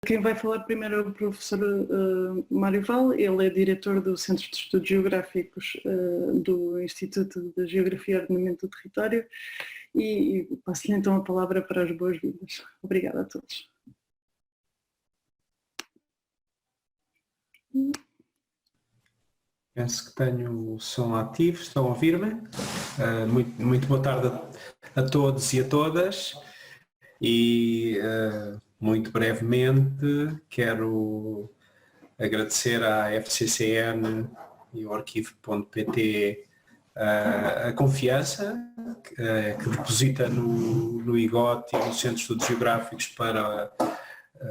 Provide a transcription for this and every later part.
Quem vai falar primeiro é o professor Mário Val, ele é diretor do Centro de Estudos Geográficos do Instituto de Geografia e Ordenamento do Território e passo-lhe então a palavra para as boas-vindas. Obrigada a todos. Penso que tenho o som ativo, estão a ouvir-me? Muito boa tarde a todos e a todas e muito brevemente quero agradecer à FCCN e ao arquivo.pt a confiança que deposita no IGOT e no Centro de Estudos Geográficos para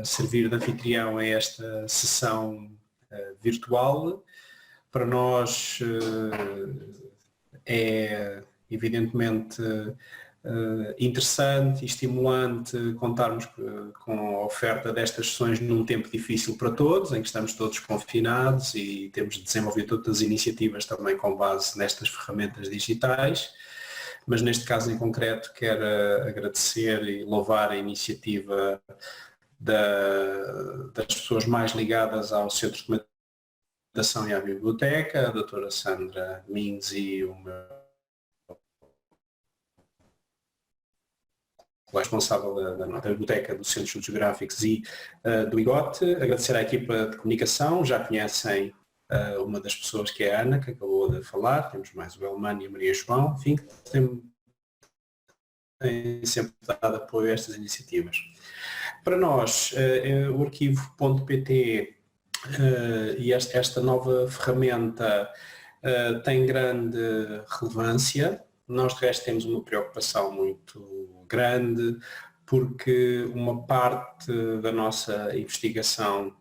servir de anfitrião a esta sessão virtual. Para nós é evidentemente interessante e estimulante contarmos com a oferta destas sessões num tempo difícil para todos, em que estamos todos confinados e temos de desenvolver todas as iniciativas também com base nestas ferramentas digitais, mas neste caso em concreto quero agradecer e louvar a iniciativa das pessoas mais ligadas ao Centro de Documentação e à Biblioteca, a doutora Sandra Mins e o meu responsável da Biblioteca do Centro de Estudos Geográficos e do IGOT. Agradecer à equipa de comunicação, já conhecem uma das pessoas que é a Ana, que acabou de falar, temos mais o Elmano e a Maria João, enfim, que têm sempre dado apoio a estas iniciativas. Para nós, o arquivo.pt e esta nova ferramenta tem grande relevância. Nós de resto temos uma preocupação muito grande porque uma parte da nossa investigação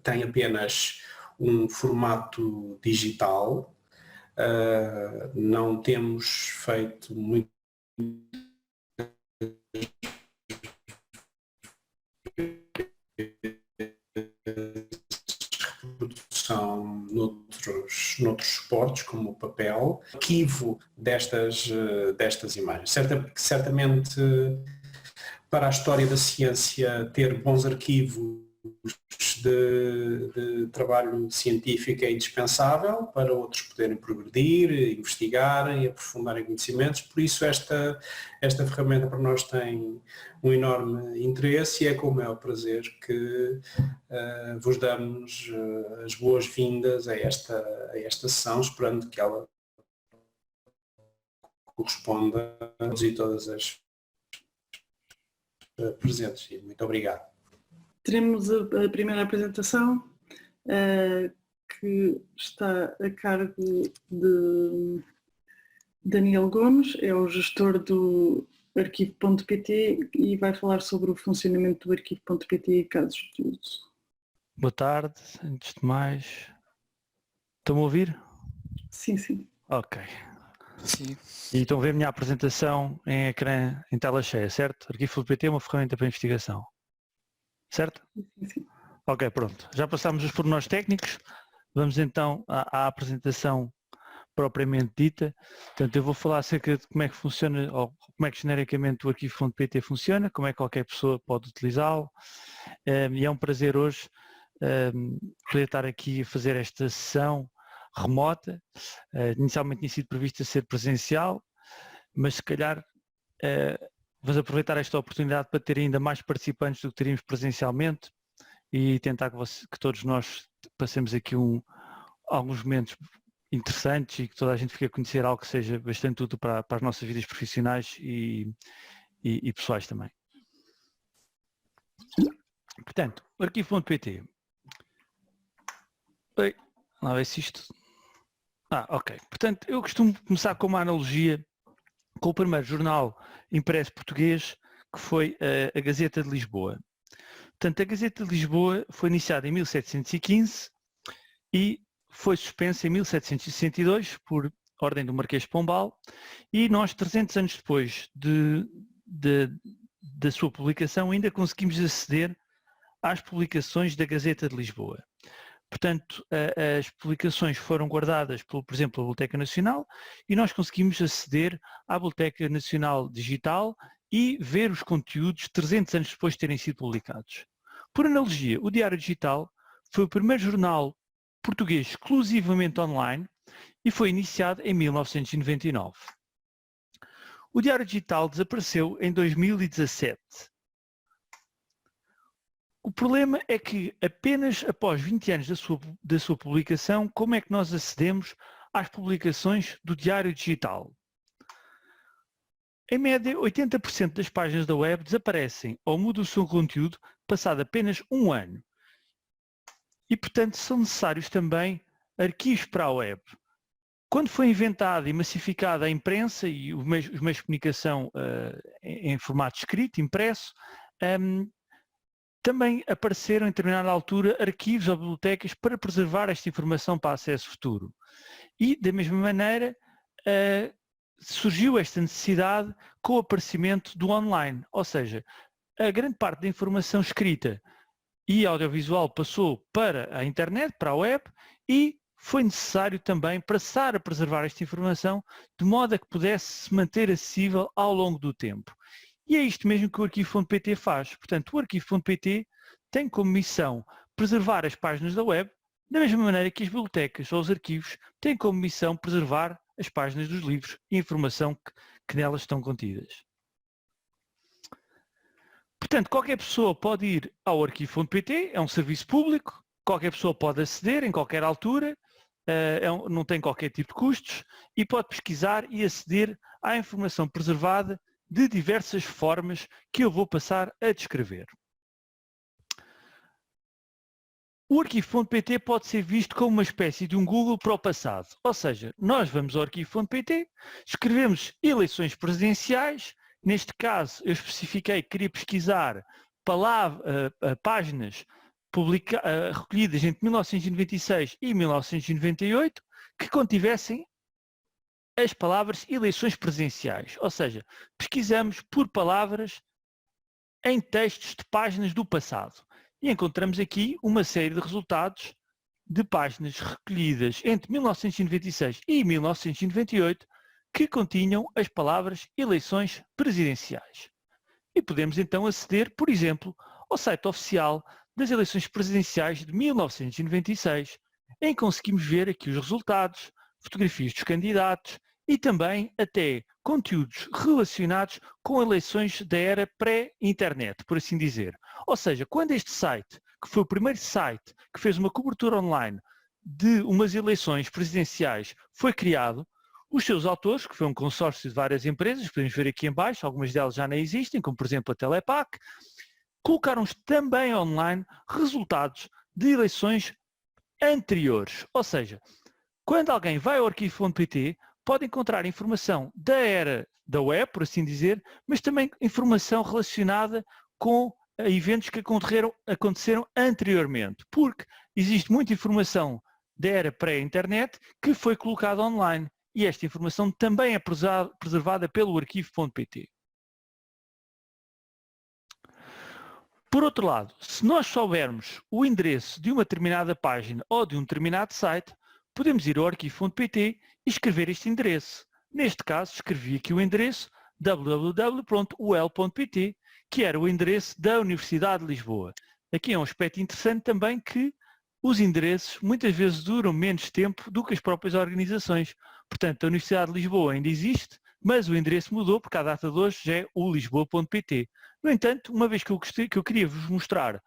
tem apenas um formato digital, não temos feito muito reprodução noutros suportes, como o papel, arquivo destas imagens. Certamente, para a história da ciência, ter bons arquivos de trabalho científico é indispensável para outros poderem progredir, investigarem, aprofundarem conhecimentos, por isso esta ferramenta para nós tem um enorme interesse e é com o maior prazer que vos damos as boas-vindas a esta sessão, esperando que ela corresponda a todos e todas as presentes. Muito obrigado. Teremos a primeira apresentação, que está a cargo de Daniel Gomes, é o gestor do arquivo.pt e vai falar sobre o funcionamento do arquivo.pt e casos de uso. Boa tarde, antes de mais. Estão-me a ouvir? Sim, sim. Ok. Sim. E estão a ver a minha apresentação em ecrã, em tela cheia, certo? Arquivo.pt é uma ferramenta para investigação. Certo? Sim. Ok, pronto. Já passámos os pormenores técnicos. Vamos então à apresentação propriamente dita. Portanto, eu vou falar acerca de como é que funciona, ou como é que genericamente o arquivo.pt funciona, como é que qualquer pessoa pode utilizá-lo. E é um prazer hoje poder estar aqui a fazer esta sessão remota. Inicialmente tinha sido prevista ser presencial, mas se calhar vamos aproveitar esta oportunidade para ter ainda mais participantes do que teríamos presencialmente e tentar que todos nós passemos aqui alguns momentos interessantes e que toda a gente fique a conhecer algo que seja bastante útil para as nossas vidas profissionais e pessoais também. Portanto, arquivo.pt. Oi, lá ver se isto... ok. Portanto, eu costumo começar com uma analogia com o primeiro jornal impresso português, que foi a Gazeta de Lisboa. Portanto, a Gazeta de Lisboa foi iniciada em 1715 e foi suspensa em 1762 por ordem do Marquês de Pombal e nós, 300 anos depois da sua publicação, ainda conseguimos aceder às publicações da Gazeta de Lisboa. Portanto, as publicações foram guardadas, por exemplo, pela Biblioteca Nacional e nós conseguimos aceder à Biblioteca Nacional Digital e ver os conteúdos 300 anos depois de terem sido publicados. Por analogia, o Diário Digital foi o primeiro jornal português exclusivamente online e foi iniciado em 1999. O Diário Digital desapareceu em 2017. O problema é que apenas após 20 anos da sua publicação, como é que nós acedemos às publicações do Diário Digital? Em média, 80% das páginas da web desaparecem ou mudam o seu conteúdo passado apenas um ano. E, portanto, são necessários também arquivos para a web. Quando foi inventada e massificada a imprensa e os meios de comunicação em formato escrito, impresso, também apareceram em determinada altura arquivos ou bibliotecas para preservar esta informação para acesso futuro. E, da mesma maneira, surgiu esta necessidade com o aparecimento do online, ou seja, a grande parte da informação escrita e audiovisual passou para a internet, para a web, e foi necessário também passar a preservar esta informação de modo a que pudesse se manter acessível ao longo do tempo. E é isto mesmo que o arquivo.pt faz. Portanto, o arquivo.pt tem como missão preservar as páginas da web, da mesma maneira que as bibliotecas ou os arquivos têm como missão preservar as páginas dos livros e a informação que nelas estão contidas. Portanto, qualquer pessoa pode ir ao arquivo.pt, é um serviço público, qualquer pessoa pode aceder em qualquer altura, não tem qualquer tipo de custos e pode pesquisar e aceder à informação preservada de diversas formas que eu vou passar a descrever. O arquivo.pt pode ser visto como uma espécie de um Google para o passado, ou seja, nós vamos ao arquivo.pt, escrevemos eleições presidenciais, neste caso eu especifiquei que queria pesquisar páginas recolhidas entre 1996 e 1998 que contivessem as palavras eleições presidenciais, ou seja, pesquisamos por palavras em textos de páginas do passado e encontramos aqui uma série de resultados de páginas recolhidas entre 1996 e 1998 que continham as palavras eleições presidenciais. E podemos então aceder, por exemplo, ao site oficial das eleições presidenciais de 1996, em que conseguimos ver aqui os resultados, fotografias dos candidatos e também até conteúdos relacionados com eleições da era pré-internet, por assim dizer. Ou seja, quando este site, que foi o primeiro site que fez uma cobertura online de umas eleições presidenciais, foi criado, os seus autores, que foi um consórcio de várias empresas, podemos ver aqui em baixo, algumas delas já nem existem, como por exemplo a Telepac, colocaram também online resultados de eleições anteriores. Ou seja, quando alguém vai ao arquivo.pt, pode encontrar informação da era da web, por assim dizer, mas também informação relacionada com eventos que aconteceram anteriormente, porque existe muita informação da era pré-internet que foi colocada online e esta informação também é preservada pelo arquivo.pt. Por outro lado, se nós soubermos o endereço de uma determinada página ou de um determinado site, podemos ir ao arquivo.pt e escrever este endereço. Neste caso, escrevi aqui o endereço www.uel.pt, que era o endereço da Universidade de Lisboa. Aqui é um aspecto interessante também que os endereços muitas vezes duram menos tempo do que as próprias organizações. Portanto, a Universidade de Lisboa ainda existe, mas o endereço mudou porque a data de hoje já é o lisboa.pt. No entanto, uma vez que eu queria vos mostrar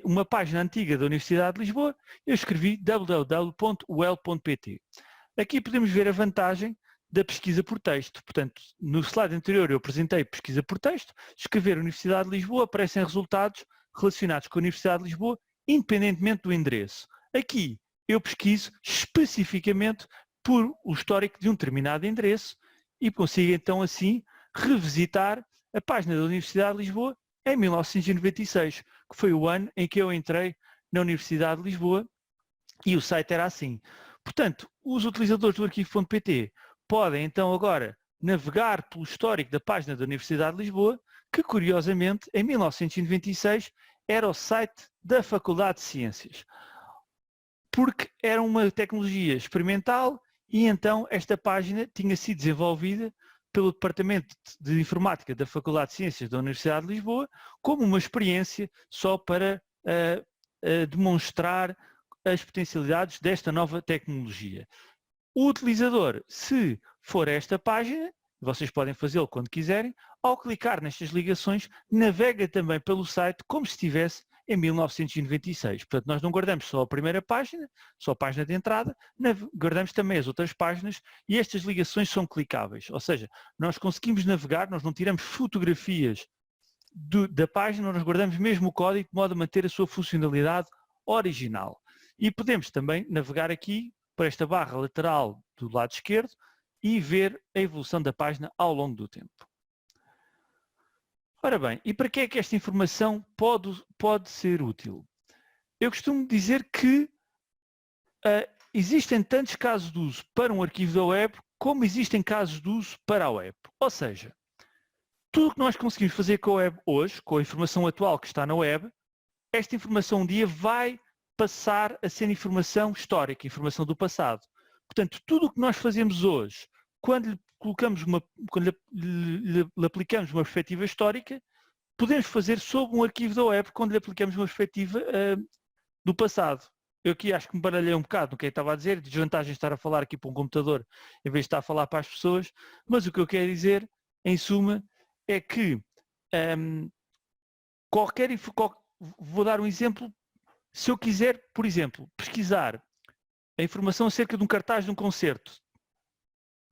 uma página antiga da Universidade de Lisboa, eu escrevi www.uel.pt. Aqui podemos ver a vantagem da pesquisa por texto. Portanto, no slide anterior eu apresentei pesquisa por texto, escrever Universidade de Lisboa, aparecem resultados relacionados com a Universidade de Lisboa, independentemente do endereço. Aqui eu pesquiso especificamente por o histórico de um determinado endereço e consigo então assim revisitar a página da Universidade de Lisboa em 1996, que foi o ano em que eu entrei na Universidade de Lisboa e o site era assim. Portanto, os utilizadores do arquivo.pt podem então agora navegar pelo histórico da página da Universidade de Lisboa, que curiosamente em 1996 era o site da Faculdade de Ciências, porque era uma tecnologia experimental e então esta página tinha sido desenvolvida pelo Departamento de Informática da Faculdade de Ciências da Universidade de Lisboa, como uma experiência só para demonstrar as potencialidades desta nova tecnologia. O utilizador, se for a esta página, vocês podem fazê-lo quando quiserem, ao clicar nestas ligações, navega também pelo site como se estivesse em 1996. Portanto, nós não guardamos só a primeira página, só a página de entrada, guardamos também as outras páginas e estas ligações são clicáveis. Ou seja, nós conseguimos navegar, nós não tiramos fotografias da página, nós guardamos mesmo o código de modo a manter a sua funcionalidade original. E podemos também navegar aqui para esta barra lateral do lado esquerdo e ver a evolução da página ao longo do tempo. Ora bem, e para que é que esta informação pode ser útil? Eu costumo dizer que existem tantos casos de uso para um arquivo da web como existem casos de uso para a web. Ou seja, tudo o que nós conseguimos fazer com a web hoje, com a informação atual que está na web, esta informação um dia vai passar a ser informação histórica, informação do passado. Portanto, tudo o que nós fazemos hoje, quando lhe aplicamos uma perspectiva histórica, podemos fazer sob um arquivo da web quando lhe aplicamos uma perspectiva do passado. Eu aqui acho que me baralhei um bocado no que eu estava a dizer, desvantagem de estar a falar aqui para um computador em vez de estar a falar para as pessoas, mas o que eu quero dizer, em suma, é que vou dar um exemplo. Se eu quiser, por exemplo, pesquisar a informação acerca de um cartaz de um concerto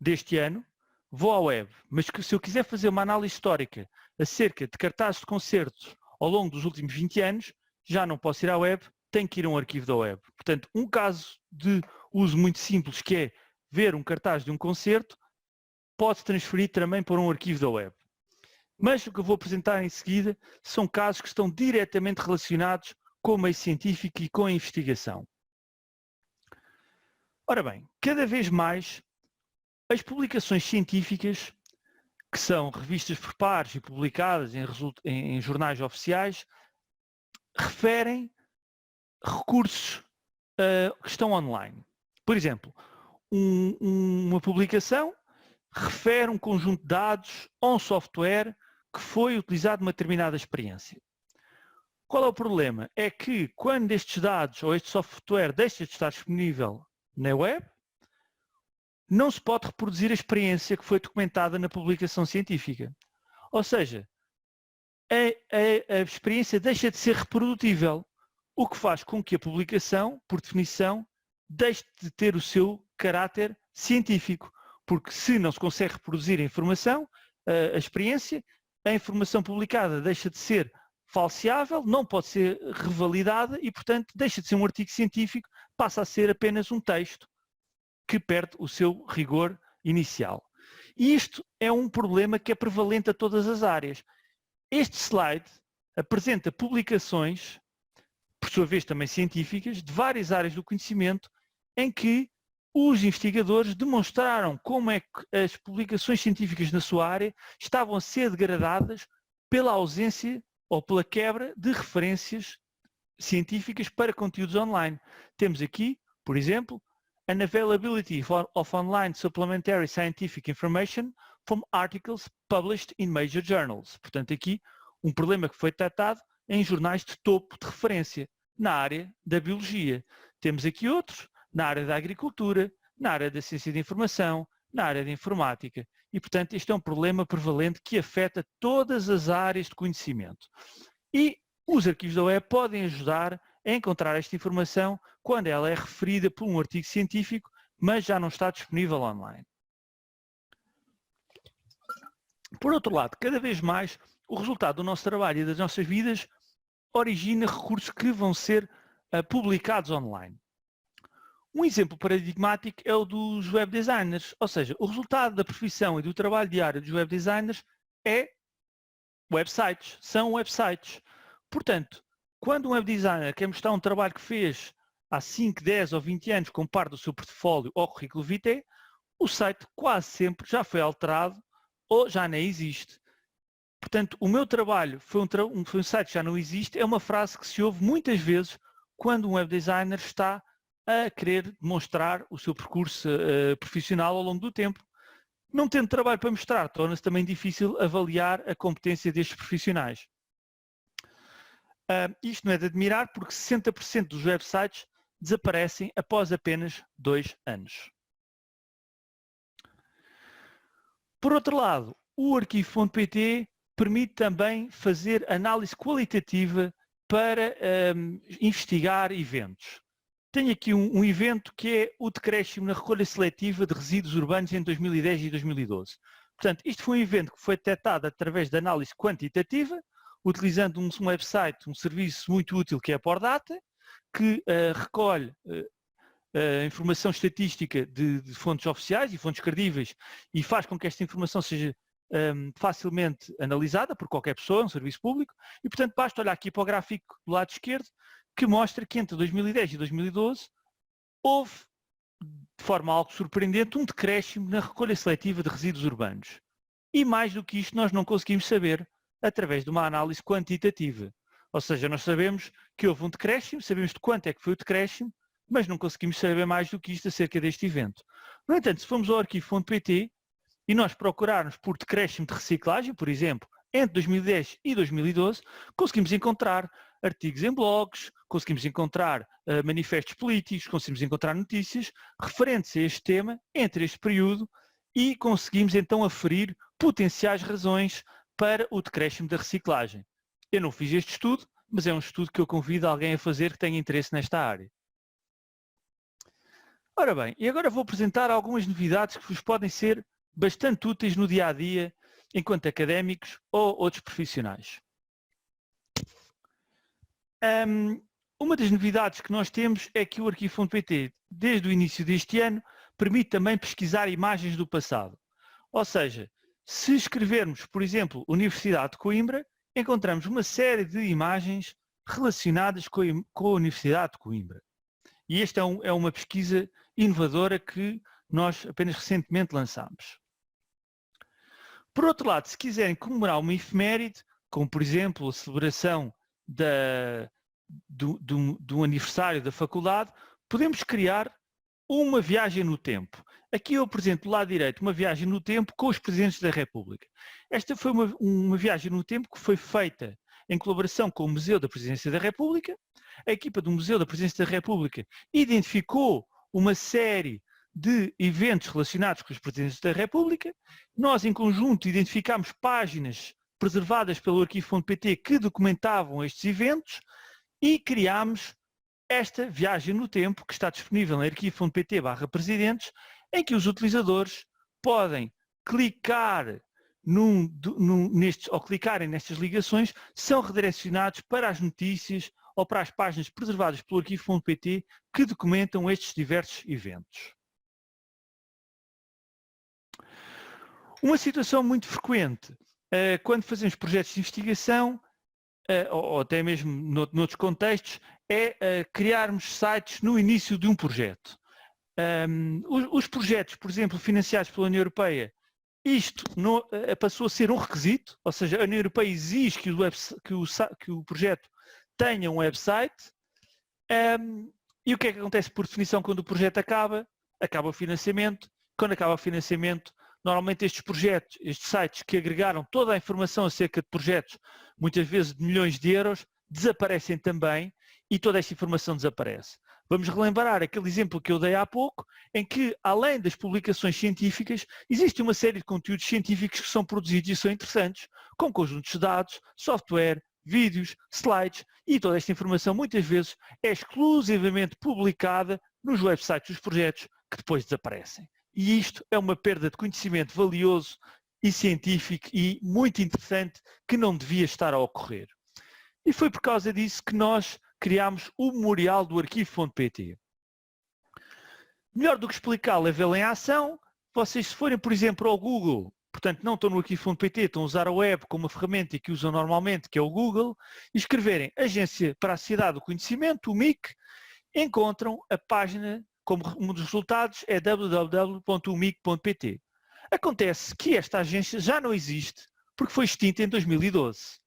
deste ano, vou à web. Mas se eu quiser fazer uma análise histórica acerca de cartazes de concertos ao longo dos últimos 20 anos, já não posso ir à web, tenho que ir a um arquivo da web. Portanto, um caso de uso muito simples, que é ver um cartaz de um concerto, pode transferir também para um arquivo da web. Mas o que eu vou apresentar em seguida são casos que estão diretamente relacionados com o meio científico e com a investigação. Ora bem, cada vez mais as publicações científicas, que são revistas por pares e publicadas em jornais oficiais, referem recursos que estão online. Por exemplo, uma publicação refere um conjunto de dados a um software que foi utilizado numa determinada experiência. Qual é o problema? É que quando estes dados ou este software deixa de estar disponível na web, não se pode reproduzir a experiência que foi documentada na publicação científica. Ou seja, a experiência deixa de ser reprodutível, o que faz com que a publicação, por definição, deixe de ter o seu caráter científico. Porque se não se consegue reproduzir a informação, a experiência, a informação publicada deixa de ser falseável, não pode ser revalidada e, portanto, deixa de ser um artigo científico, passa a ser apenas um texto que perde o seu rigor inicial. E isto é um problema que é prevalente a todas as áreas. Este slide apresenta publicações, por sua vez também científicas, de várias áreas do conhecimento, em que os investigadores demonstraram como é que as publicações científicas na sua área estavam a ser degradadas pela ausência ou pela quebra de referências científicas para conteúdos online. Temos aqui, por exemplo, unavailability of online supplementary scientific information from articles published in major journals. Portanto, aqui um problema que foi detectado em jornais de topo de referência na área da biologia. Temos aqui outros na área da agricultura, na área da ciência de informação, na área da informática. E, portanto, este é um problema prevalente que afeta todas as áreas de conhecimento. E os arquivos da web podem ajudar a encontrar esta informação quando ela é referida por um artigo científico, mas já não está disponível online. Por outro lado, cada vez mais, o resultado do nosso trabalho e das nossas vidas origina recursos que vão ser publicados online. Um exemplo paradigmático é o dos web designers, ou seja, o resultado da profissão e do trabalho diário dos web designers é websites, são websites. Portanto, quando um web designer quer mostrar um trabalho que fez há 5, 10 ou 20 anos como parte do seu portfólio ou currículo vitae, o site quase sempre já foi alterado ou já nem existe. Portanto, o meu trabalho foi um site que já não existe, é uma frase que se ouve muitas vezes quando um web designer está a querer demonstrar o seu percurso profissional ao longo do tempo. Não tendo trabalho para mostrar, torna-se também difícil avaliar a competência destes profissionais. Isto não é de admirar porque 60% dos websites desaparecem após apenas 2 anos. Por outro lado, o arquivo.pt permite também fazer análise qualitativa para investigar eventos. Tenho aqui um evento que é o decréscimo na recolha seletiva de resíduos urbanos em 2010 e 2012. Portanto, isto foi um evento que foi detectado através de análise quantitativa, utilizando um website, um serviço muito útil que é a Pordata, que recolhe informação estatística de fontes oficiais e fontes credíveis e faz com que esta informação seja facilmente analisada por qualquer pessoa, um serviço público, e portanto basta olhar aqui para o gráfico do lado esquerdo que mostra que entre 2010 e 2012 houve, de forma algo surpreendente, um decréscimo na recolha seletiva de resíduos urbanos. E mais do que isto nós não conseguimos saber através de uma análise quantitativa. Ou seja, nós sabemos que houve um decréscimo, sabemos de quanto é que foi o decréscimo, mas não conseguimos saber mais do que isto acerca deste evento. No entanto, se formos ao arquivo.pt e nós procurarmos por decréscimo de reciclagem, por exemplo, entre 2010 e 2012, conseguimos encontrar artigos em blogs, conseguimos encontrar manifestos políticos, conseguimos encontrar notícias referentes a este tema entre este período e conseguimos então aferir potenciais razões para o decréscimo da reciclagem. Eu não fiz este estudo, mas é um estudo que eu convido alguém a fazer que tenha interesse nesta área. Ora bem, e agora vou apresentar algumas novidades que vos podem ser bastante úteis no dia-a-dia enquanto académicos ou outros profissionais. Uma das novidades que nós temos é que o arquivo.pt, desde o início deste ano, permite também pesquisar imagens do passado. Ou seja, se escrevermos, por exemplo, Universidade de Coimbra, encontramos uma série de imagens relacionadas com a Universidade de Coimbra. E esta é uma pesquisa inovadora que nós apenas recentemente lançámos. Por outro lado, se quiserem comemorar uma efeméride, como por exemplo a celebração do aniversário da faculdade, podemos criar uma viagem no tempo. Aqui eu apresento do lado direito uma viagem no tempo com os presidentes da República. Esta foi uma viagem no tempo que foi feita em colaboração com o Museu da Presidência da República. A equipa do Museu da Presidência da República identificou uma série de eventos relacionados com os presidentes da República. Nós, em conjunto, identificámos páginas preservadas pelo arquivo.pt que documentavam estes eventos e criámos esta viagem no tempo que está disponível em arquivo.pt/presidentes, em que os utilizadores podem clicar ou clicarem nestas ligações, são redirecionados para as notícias ou para as páginas preservadas pelo arquivo.pt que documentam estes diversos eventos. Uma situação muito frequente quando fazemos projetos de investigação, ou até mesmo noutros contextos, é criarmos sites no início de um projeto. Os projetos, por exemplo, financiados pela União Europeia, isto passou a ser um requisito, ou seja, a União Europeia exige que o projeto tenha um website. E o que é que acontece por definição quando o projeto acaba? Acaba o financiamento. Quando acaba o financiamento, normalmente estes projetos, estes sites que agregaram toda a informação acerca de projetos, muitas vezes de milhões de euros, desaparecem também e toda esta informação desaparece. Vamos relembrar aquele exemplo que eu dei há pouco, em que, além das publicações científicas, existe uma série de conteúdos científicos que são produzidos e são interessantes, com conjuntos de dados, software, vídeos, slides, e toda esta informação muitas vezes é exclusivamente publicada nos websites dos projetos que depois desaparecem. E isto é uma perda de conhecimento valioso e científico e muito interessante que não devia estar a ocorrer. E foi por causa disso que nós criámos o memorial do arquivo.pt. Melhor do que explicá-lo é vê-lo em ação. Vocês, se forem, por exemplo, ao Google, portanto não estão no arquivo.pt, estão a usar a web como uma ferramenta que usam normalmente, que é o Google, e escreverem Agência para a Sociedade do Conhecimento, o MIC, encontram a página, como um dos resultados é www.umic.pt. Acontece que esta agência já não existe porque foi extinta em 2012.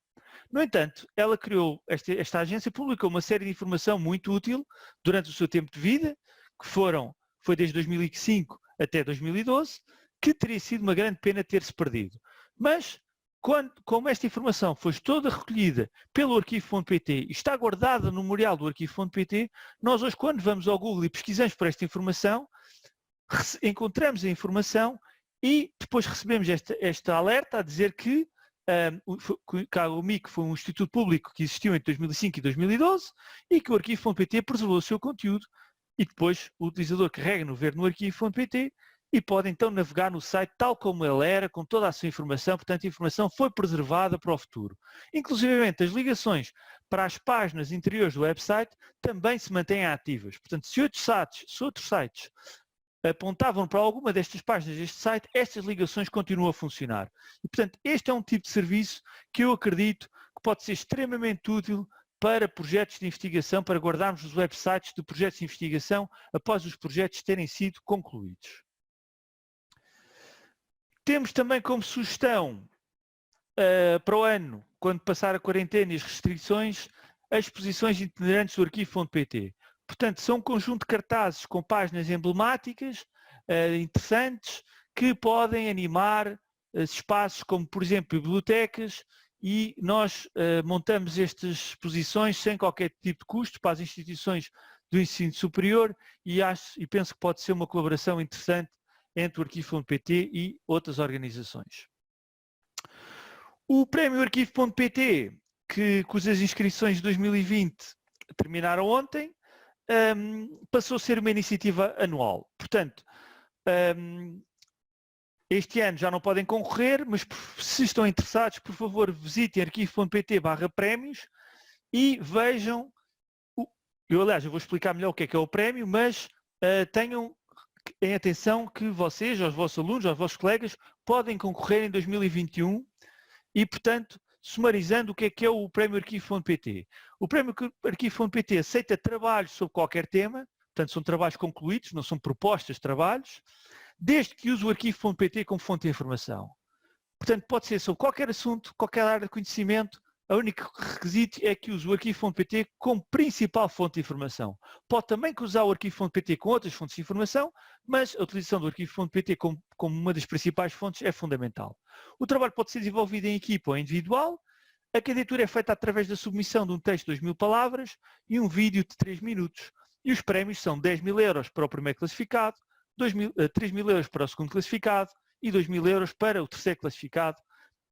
No entanto, ela criou, esta agência publicou uma série de informação muito útil durante o seu tempo de vida, que foi desde 2005 até 2012, que teria sido uma grande pena ter-se perdido. Mas, como esta informação foi toda recolhida pelo arquivo.pt e está guardada no memorial do arquivo.pt, nós hoje, quando vamos ao Google e pesquisamos por esta informação, encontramos a informação e depois recebemos esta alerta a dizer que o MIC foi um instituto público que existiu entre 2005 e 2012 e que o arquivo.pt preservou o seu conteúdo e depois o utilizador carrega no verde no arquivo.pt e pode então navegar no site tal como ele era, com toda a sua informação, portanto a informação foi preservada para o futuro. Inclusive as ligações para as páginas interiores do website também se mantêm ativas. Portanto, se outros sites apontavam para alguma destas páginas deste site, estas ligações continuam a funcionar. E, portanto, este é um tipo de serviço que eu acredito que pode ser extremamente útil para projetos de investigação, para guardarmos os websites de projetos de investigação após os projetos terem sido concluídos. Temos também como sugestão para o ano, quando passar a quarentena e as restrições, as exposições itinerantes do arquivo.pt. Portanto, são um conjunto de cartazes com páginas emblemáticas, interessantes, que podem animar espaços como, por exemplo, bibliotecas, e nós montamos estas exposições sem qualquer tipo de custo para as instituições do ensino superior e penso que pode ser uma colaboração interessante entre o arquivo.pt e outras organizações. O prémio arquivo.pt, cujas inscrições de 2020 terminaram ontem, passou a ser uma iniciativa anual. Portanto, este ano já não podem concorrer, mas se estão interessados, por favor, visitem arquivo.pt/prémios e vejam. Aliás, eu vou explicar melhor o que é o prémio, mas tenham em atenção que vocês, os vossos alunos, os vossos colegas, podem concorrer em 2021 e, portanto, sumarizando o que é o prémio arquivo.pt. O prémio arquivo.pt aceita trabalhos sobre qualquer tema, portanto são trabalhos concluídos, não são propostas de trabalhos, desde que use o arquivo.pt como fonte de informação. Portanto, pode ser sobre qualquer assunto, qualquer área de conhecimento, o único requisito é que use o arquivo.pt como principal fonte de informação. Pode também usar o arquivo.pt com outras fontes de informação, mas a utilização do arquivo.pt como uma das principais fontes é fundamental. O trabalho pode ser desenvolvido em equipa ou individual. A candidatura é feita através da submissão de um texto de 2.000 palavras e um vídeo de 3 minutos. E os prémios são 10.000 euros para o primeiro classificado, 3.000 euros para o segundo classificado e 2.000 euros para o terceiro classificado.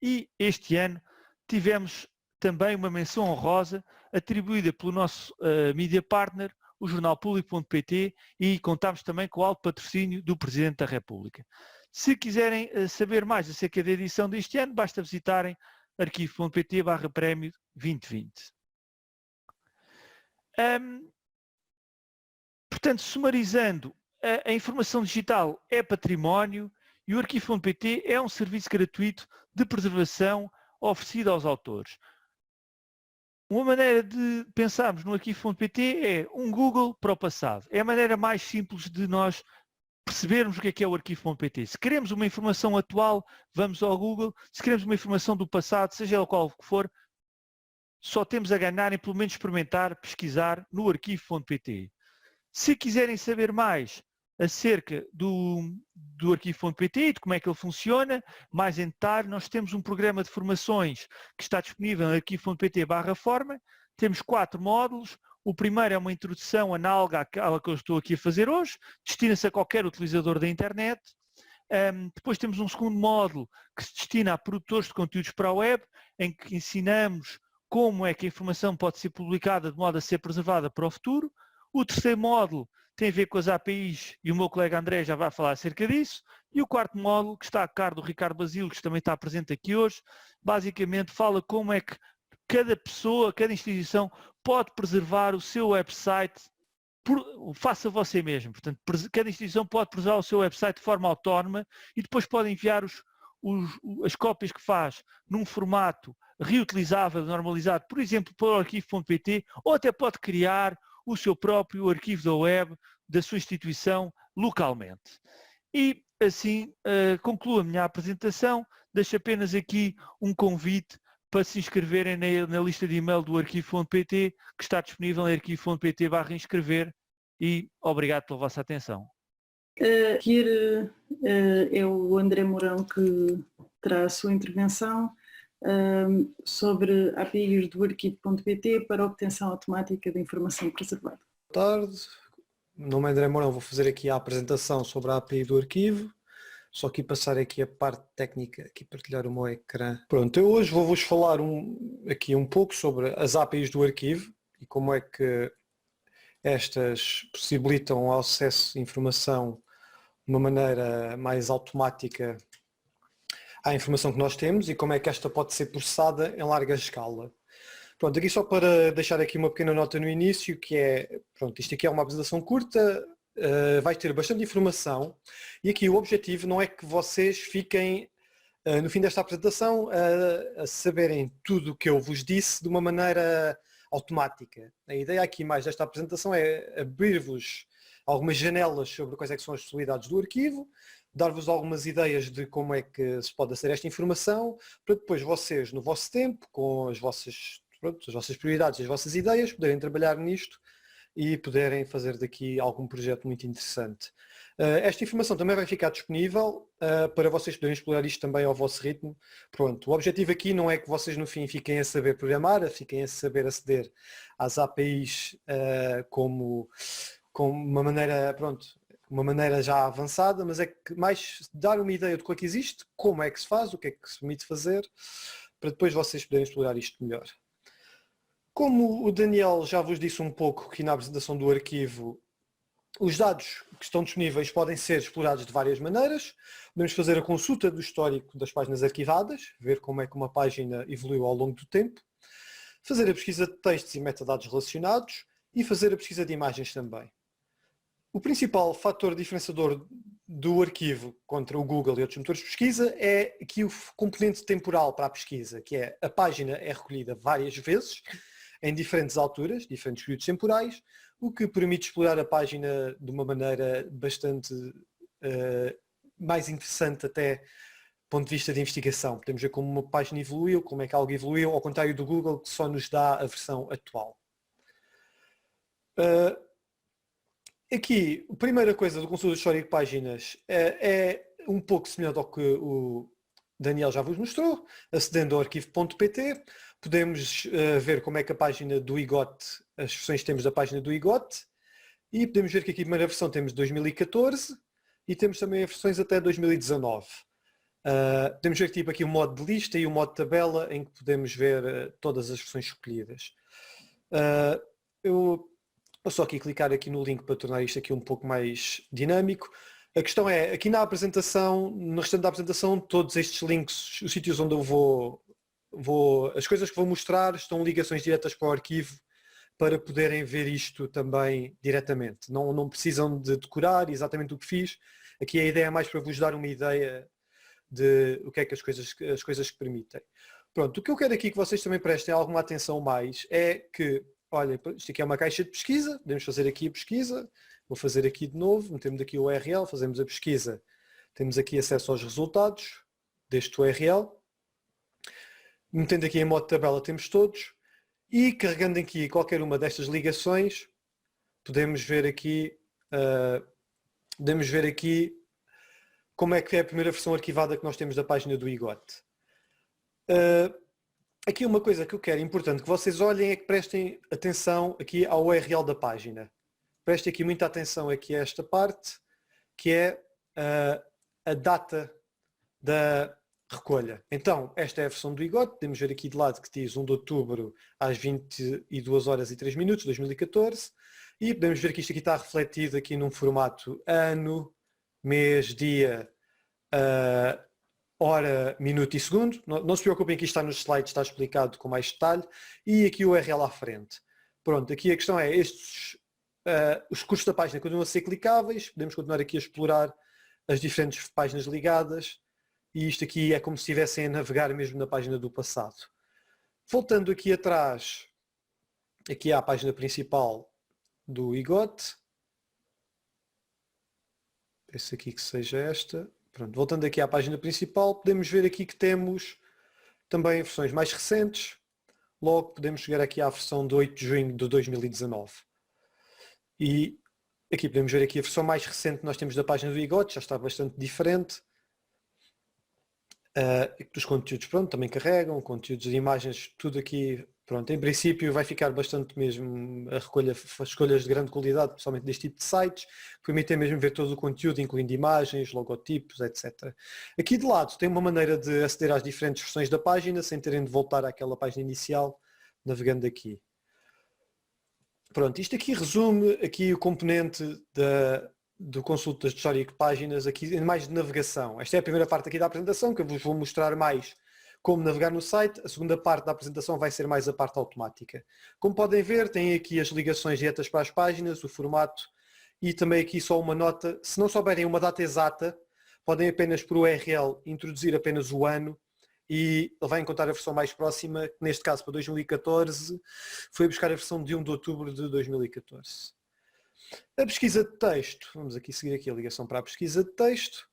E este ano tivemos também uma menção honrosa atribuída pelo nosso media partner, o jornal Público.pt, e contámos também com o alto patrocínio do Presidente da República. Se quiserem saber mais acerca da edição deste ano, basta visitarem arquivo.pt/prémio 2020. Portanto, sumarizando, a informação digital é património e o arquivo.pt é um serviço gratuito de preservação oferecido aos autores. Uma maneira de pensarmos no arquivo.pt é um Google para o passado. É a maneira mais simples de nós percebermos o que é o arquivo.pt. Se queremos uma informação atual, vamos ao Google. Se queremos uma informação do passado, seja qual for, só temos a ganhar em pelo menos experimentar, pesquisar no arquivo.pt. Se quiserem saber mais acerca do arquivo.pt e de como é que ele funciona, mais em detalhe, nós temos um programa de formações que está disponível no arquivo.pt/forma. Temos 4 módulos. O primeiro é uma introdução análoga àquela que eu estou aqui a fazer hoje, destina-se a qualquer utilizador da internet. Depois temos um segundo módulo que se destina a produtores de conteúdos para a web, em que ensinamos como é que a informação pode ser publicada de modo a ser preservada para o futuro. O terceiro módulo tem a ver com as APIs e o meu colega André já vai falar acerca disso. E o quarto módulo, que está a cargo do Ricardo Basílio, que também está presente aqui hoje, basicamente fala como é que cada pessoa, cada instituição pode preservar o seu website, faça você mesmo. Portanto, cada instituição pode preservar o seu website de forma autónoma e depois pode enviar as cópias que faz num formato reutilizável, normalizado, por exemplo, para o arquivo.pt, ou até pode criar o seu próprio arquivo da web da sua instituição localmente. E assim concluo a minha apresentação. Deixo apenas aqui um convite para se inscreverem na lista de e-mail do arquivo.pt, que está disponível em arquivo.pt/inscrever, e obrigado pela vossa atenção. Aqui é o André Mourão que terá a sua intervenção sobre APIs do arquivo.pt para obtenção automática de informação preservada. Boa tarde, meu nome é André Mourão, vou fazer aqui a apresentação sobre a API do arquivo. Só aqui passar aqui a parte técnica, aqui partilhar o meu ecrã. Pronto, eu hoje vou-vos falar aqui um pouco sobre as APIs do arquivo e como é que estas possibilitam o acesso de informação de uma maneira mais automática à informação que nós temos e como é que esta pode ser processada em larga escala. Pronto, aqui só para deixar aqui uma pequena nota no início, que é, pronto, isto aqui é uma apresentação curta, vai ter bastante informação e aqui o objetivo não é que vocês fiquem no fim desta apresentação a saberem tudo o que eu vos disse de uma maneira automática. A ideia aqui mais desta apresentação é abrir-vos algumas janelas sobre quais é que são as possibilidades do arquivo, dar-vos algumas ideias de como é que se pode aceder a esta informação, para depois vocês, no vosso tempo, com as vossas prioridades e as vossas ideias, poderem trabalhar nisto e poderem fazer daqui algum projeto muito interessante. Esta informação também vai ficar disponível para vocês poderem explorar isto também ao vosso ritmo. Pronto, o objetivo aqui não é que vocês no fim fiquem a saber programar, fiquem a saber aceder às APIs como uma maneira, pronto, uma maneira já avançada, mas é que mais dar uma ideia do que é que existe, como é que se faz, o que é que se permite fazer, para depois vocês poderem explorar isto melhor. Como o Daniel já vos disse um pouco aqui na apresentação do arquivo, os dados que estão disponíveis podem ser explorados de várias maneiras. Podemos fazer a consulta do histórico das páginas arquivadas, ver como é que uma página evoluiu ao longo do tempo, fazer a pesquisa de textos e metadados relacionados e fazer a pesquisa de imagens também. O principal fator diferenciador do arquivo contra o Google e outros motores de pesquisa é aqui o componente temporal para a pesquisa, que é a página é recolhida várias vezes, em diferentes alturas, diferentes períodos temporais, o que permite explorar a página de uma maneira bastante mais interessante até do ponto de vista de investigação. Podemos ver como uma página evoluiu, como é que algo evoluiu, ao contrário do Google, que só nos dá a versão atual. Aqui, a primeira coisa do consulta histórico de páginas é um pouco semelhante ao que o Daniel já vos mostrou. Acedendo ao arquivo.pt, podemos ver como é que a página do IGOT, as versões que temos da página do IGOT, e podemos ver que aqui a primeira versão temos 2014 e temos também as versões até 2019. Podemos ver tipo aqui o modo de lista e o modo de tabela em que podemos ver todas as versões escolhidas. Eu vou só aqui clicar aqui no link para tornar isto aqui um pouco mais dinâmico. A questão é, aqui na apresentação, no restante da apresentação, todos estes links, os sítios onde eu as coisas que vou mostrar estão ligações diretas para o arquivo para poderem ver isto também diretamente. Não precisam de decorar exatamente o que fiz. Aqui a ideia é mais para vos dar uma ideia de o que é que as coisas que permitem. Pronto, o que eu quero aqui que vocês também prestem alguma atenção mais é que, olha, isto aqui é uma caixa de pesquisa, podemos fazer aqui a pesquisa, vou fazer aqui de novo, metemos aqui o URL, fazemos a pesquisa, temos aqui acesso aos resultados deste URL, metendo aqui em modo de tabela temos todos, e carregando aqui qualquer uma destas ligações, podemos ver aqui como é que é a primeira versão arquivada que nós temos da página do IGOT. Aqui uma coisa que eu quero importante que vocês olhem é que prestem atenção aqui ao URL da página. Prestem aqui muita atenção aqui a esta parte, que é a data da recolha. Então, esta é a versão do IGOT, podemos ver aqui de lado que diz 1 de outubro às 22 horas e 3 minutos, 2014, e podemos ver que isto aqui está refletido aqui num formato ano, mês, dia, hora, minuto e segundo. Não se preocupem que isto está nos slides, está explicado com mais detalhe. E aqui o URL à frente. Pronto, aqui a questão é, os recursos da página continuam a ser clicáveis, podemos continuar aqui a explorar as diferentes páginas ligadas e isto aqui é como se estivessem a navegar mesmo na página do passado. Voltando aqui atrás, aqui há a página principal do IGOT. Esse aqui que seja esta. Pronto, voltando aqui à página principal, podemos ver aqui que temos também versões mais recentes. Logo podemos chegar aqui à versão de 8 de junho de 2019. E Aqui podemos ver aqui a versão mais recente que nós temos da página do IGOT, já está bastante diferente. Os conteúdos, pronto, também carregam, conteúdos de imagens, tudo aqui, pronto, em princípio vai ficar bastante mesmo a recolha, escolhas de grande qualidade, principalmente deste tipo de sites, que permitem mesmo ver todo o conteúdo, incluindo imagens, logotipos, etc. Aqui de lado tem uma maneira de aceder às diferentes versões da página, sem terem de voltar àquela página inicial, navegando aqui. Pronto, isto aqui resume aqui o componente do consultas de histórico de páginas, aqui mais de navegação. Esta é a primeira parte aqui da apresentação, que eu vos vou mostrar mais como navegar no site. A segunda parte da apresentação vai ser mais a parte automática. Como podem ver, tem aqui as ligações diretas para as páginas, o formato e também aqui só uma nota. Se não souberem uma data exata, podem apenas por URL introduzir apenas o ano e ele vai encontrar a versão mais próxima, que neste caso para 2014, foi buscar a versão de 1 de outubro de 2014. A pesquisa de texto, vamos aqui seguir aqui a ligação para a pesquisa de texto,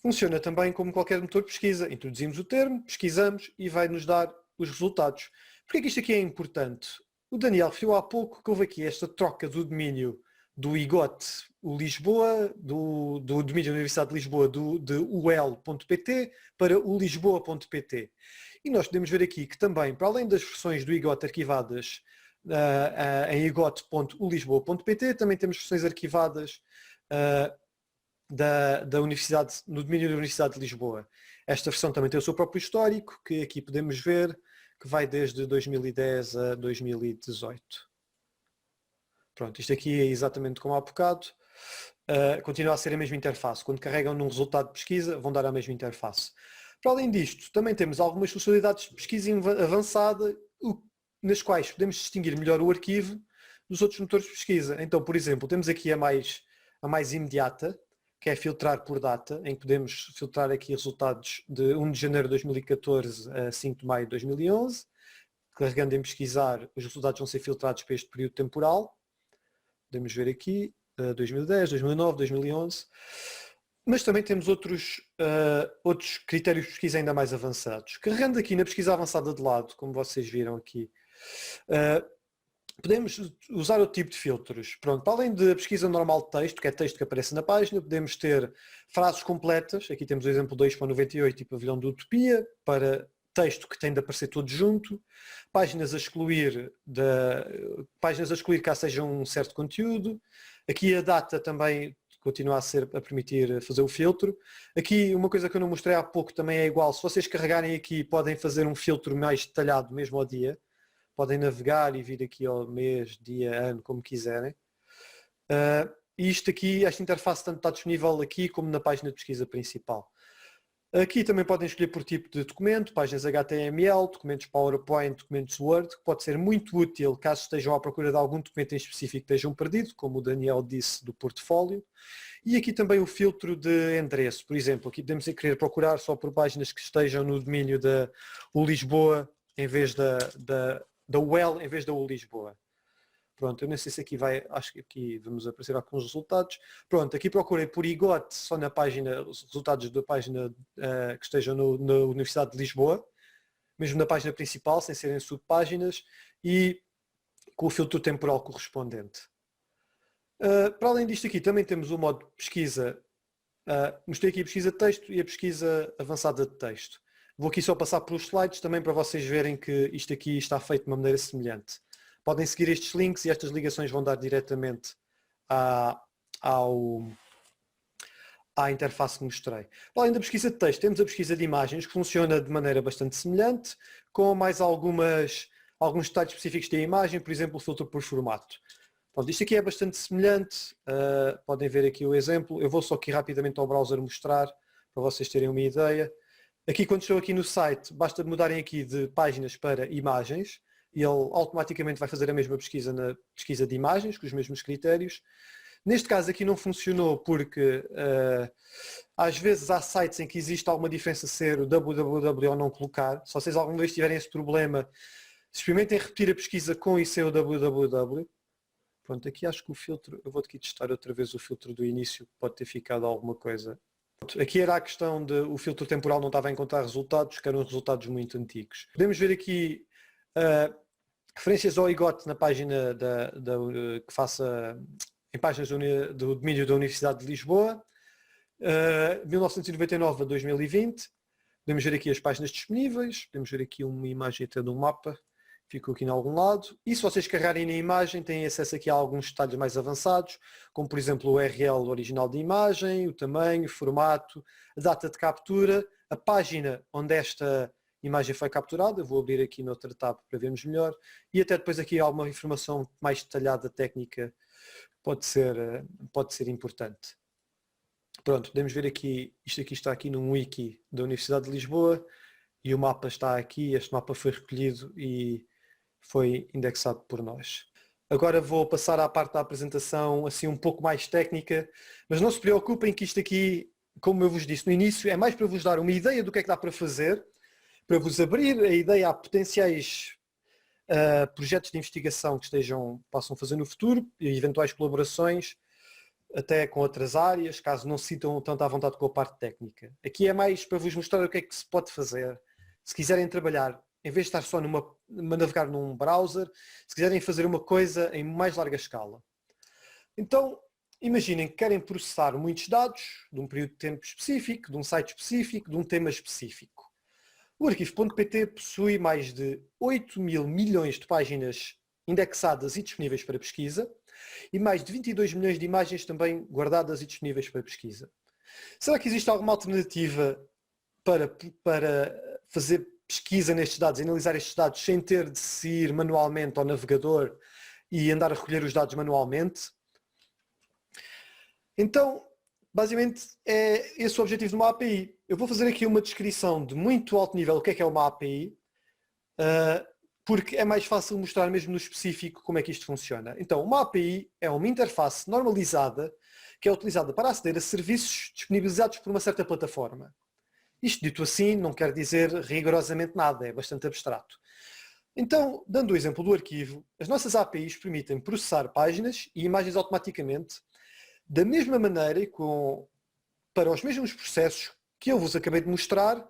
funciona também como qualquer motor de pesquisa. Introduzimos o termo, pesquisamos e vai nos dar os resultados. Porquê que isto aqui é importante? O Daniel referiu há pouco que houve aqui esta troca do domínio do IGOT, o Lisboa, do domínio da Universidade de Lisboa, de ul.pt para o lisboa.pt. E nós podemos ver aqui que também, para além das versões do IGOT arquivadas em igot.ulisboa.pt, também temos versões arquivadas da Universidade, no domínio da Universidade de Lisboa. Esta versão também tem o seu próprio histórico, que aqui podemos ver, que vai desde 2010 a 2018. Pronto, isto aqui é exatamente como há bocado. Continua a ser a mesma interface. Quando carregam num resultado de pesquisa, vão dar a mesma interface. Para além disto, também temos algumas funcionalidades de pesquisa avançada, nas quais podemos distinguir melhor o arquivo dos outros motores de pesquisa. Então, por exemplo, temos aqui a mais imediata, que é filtrar por data, em que podemos filtrar aqui resultados de 1 de janeiro de 2014 a 5 de maio de 2011. Carregando em pesquisar, os resultados vão ser filtrados para este período temporal. Podemos ver aqui 2010, 2009, 2011. Mas também temos outros critérios de pesquisa ainda mais avançados. Carregando aqui na pesquisa avançada de lado, como vocês viram aqui, podemos usar outro tipo de filtros. Pronto, para além da pesquisa normal de texto, que é texto que aparece na página, podemos ter frases completas. Aqui temos o exemplo 2.98 e pavilhão de utopia, para texto que tem de aparecer todo junto. Páginas a excluir caso seja um certo conteúdo. Aqui a data também continua a permitir fazer o filtro. Aqui uma coisa que eu não mostrei há pouco também é igual. Se vocês carregarem aqui, podem fazer um filtro mais detalhado mesmo ao dia. Podem navegar e vir aqui ao mês, dia, ano, como quiserem. E isto aqui, esta interface tanto está disponível aqui como na página de pesquisa principal. Aqui também podem escolher por tipo de documento, páginas HTML, documentos PowerPoint, documentos Word, que pode ser muito útil caso estejam à procura de algum documento em específico que estejam perdido, como o Daniel disse do portfólio. E aqui também o filtro de endereço. Por exemplo, aqui podemos querer procurar só por páginas que estejam no domínio da Lisboa em vez da UEL em vez da Lisboa. Pronto, eu não sei se aqui acho que aqui vamos aparecer alguns resultados. Pronto, aqui procurei por IGOT só na página, os resultados da página que estejam na Universidade de Lisboa, mesmo na página principal, sem serem subpáginas, e com o filtro temporal correspondente. Para além disto aqui, também temos o modo de pesquisa. Mostrei aqui a pesquisa de texto e a pesquisa avançada de texto. Vou aqui só passar pelos slides também para vocês verem que isto aqui está feito de uma maneira semelhante. Podem seguir estes links e estas ligações vão dar diretamente à interface que mostrei. Além da pesquisa de texto, temos a pesquisa de imagens, que funciona de maneira bastante semelhante, com mais alguns detalhes específicos da imagem, por exemplo, o filtro por formato. Pronto, isto aqui é bastante semelhante, podem ver aqui o exemplo. Eu vou só aqui rapidamente ao browser mostrar, para vocês terem uma ideia. Aqui, quando estou aqui no site, basta mudarem aqui de páginas para imagens, e ele automaticamente vai fazer a mesma pesquisa na pesquisa de imagens, com os mesmos critérios. Neste caso aqui não funcionou porque às vezes há sites em que existe alguma diferença ser o www ou não colocar. Se vocês alguma vez tiverem esse problema, experimentem repetir a pesquisa com e sem o www. Pronto, aqui acho que o filtro, eu vou aqui testar outra vez o filtro do início, pode ter ficado alguma coisa. Aqui era a questão de o filtro temporal não estava a encontrar resultados, que eram resultados muito antigos. Podemos ver aqui referências ao IGOT na página que faça em páginas do domínio da Universidade de Lisboa, 1999 a 2020. Podemos ver aqui as páginas disponíveis, podemos ver aqui uma imagem até do mapa, ficou aqui em algum lado. E se vocês carregarem na imagem, têm acesso aqui a alguns detalhes mais avançados, como por exemplo o URL original da imagem, o tamanho, o formato, a data de captura, a página onde esta imagem foi capturada. Vou abrir aqui noutra tab para vermos melhor. E até depois aqui alguma informação mais detalhada, técnica, pode ser importante. Pronto, podemos ver aqui, isto aqui está aqui num wiki da Universidade de Lisboa e o mapa está aqui. Este mapa foi recolhido e foi indexado por nós. Agora vou passar à parte da apresentação assim um pouco mais técnica, mas não se preocupem que isto aqui, como eu vos disse no início, é mais para vos dar uma ideia do que é que dá para fazer, para vos abrir a ideia a potenciais projetos de investigação que possam fazer no futuro e eventuais colaborações até com outras áreas, caso não se sintam tanto à vontade com a parte técnica. Aqui é mais para vos mostrar o que é que se pode fazer. Se quiserem trabalhar, em vez de estar só navegar num browser, se quiserem fazer uma coisa em mais larga escala. Então, imaginem que querem processar muitos dados de um período de tempo específico, de um site específico, de um tema específico. O arquivo.pt possui mais de 8 mil milhões de páginas indexadas e disponíveis para pesquisa e mais de 22 milhões de imagens também guardadas e disponíveis para pesquisa. Será que existe alguma alternativa para fazer pesquisa nestes dados, analisar estes dados sem ter de se ir manualmente ao navegador e andar a recolher os dados manualmente? Então, basicamente, é esse o objetivo de uma API. Eu vou fazer aqui uma descrição de muito alto nível o que é uma API, porque é mais fácil mostrar mesmo no específico como é que isto funciona. Então, uma API é uma interface normalizada que é utilizada para aceder a serviços disponibilizados por uma certa plataforma. Isto dito assim não quer dizer rigorosamente nada, é bastante abstrato. Então, dando o exemplo do arquivo, as nossas APIs permitem processar páginas e imagens automaticamente, da mesma maneira e para os mesmos processos que eu vos acabei de mostrar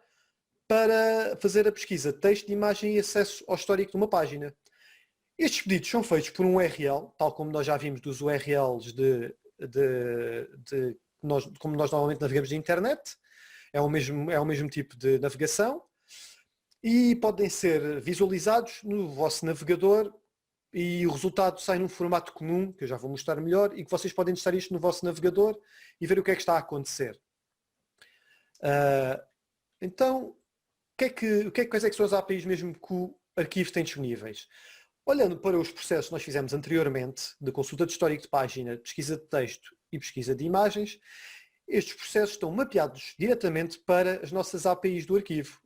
para fazer a pesquisa de texto, de imagem e acesso ao histórico de uma página. Estes pedidos são feitos por um URL, tal como nós já vimos dos URLs como nós normalmente navegamos na internet. É o mesmo tipo de navegação e podem ser visualizados no vosso navegador e o resultado sai num formato comum, que eu já vou mostrar melhor, e que vocês podem testar isto no vosso navegador e ver o que é que está a acontecer. Então, quais é que são as APIs mesmo que o arquivo tem disponíveis? Olhando para os processos que nós fizemos anteriormente, de consulta de histórico de página, pesquisa de texto e pesquisa de imagens, estes processos estão mapeados diretamente para as nossas APIs do arquivo.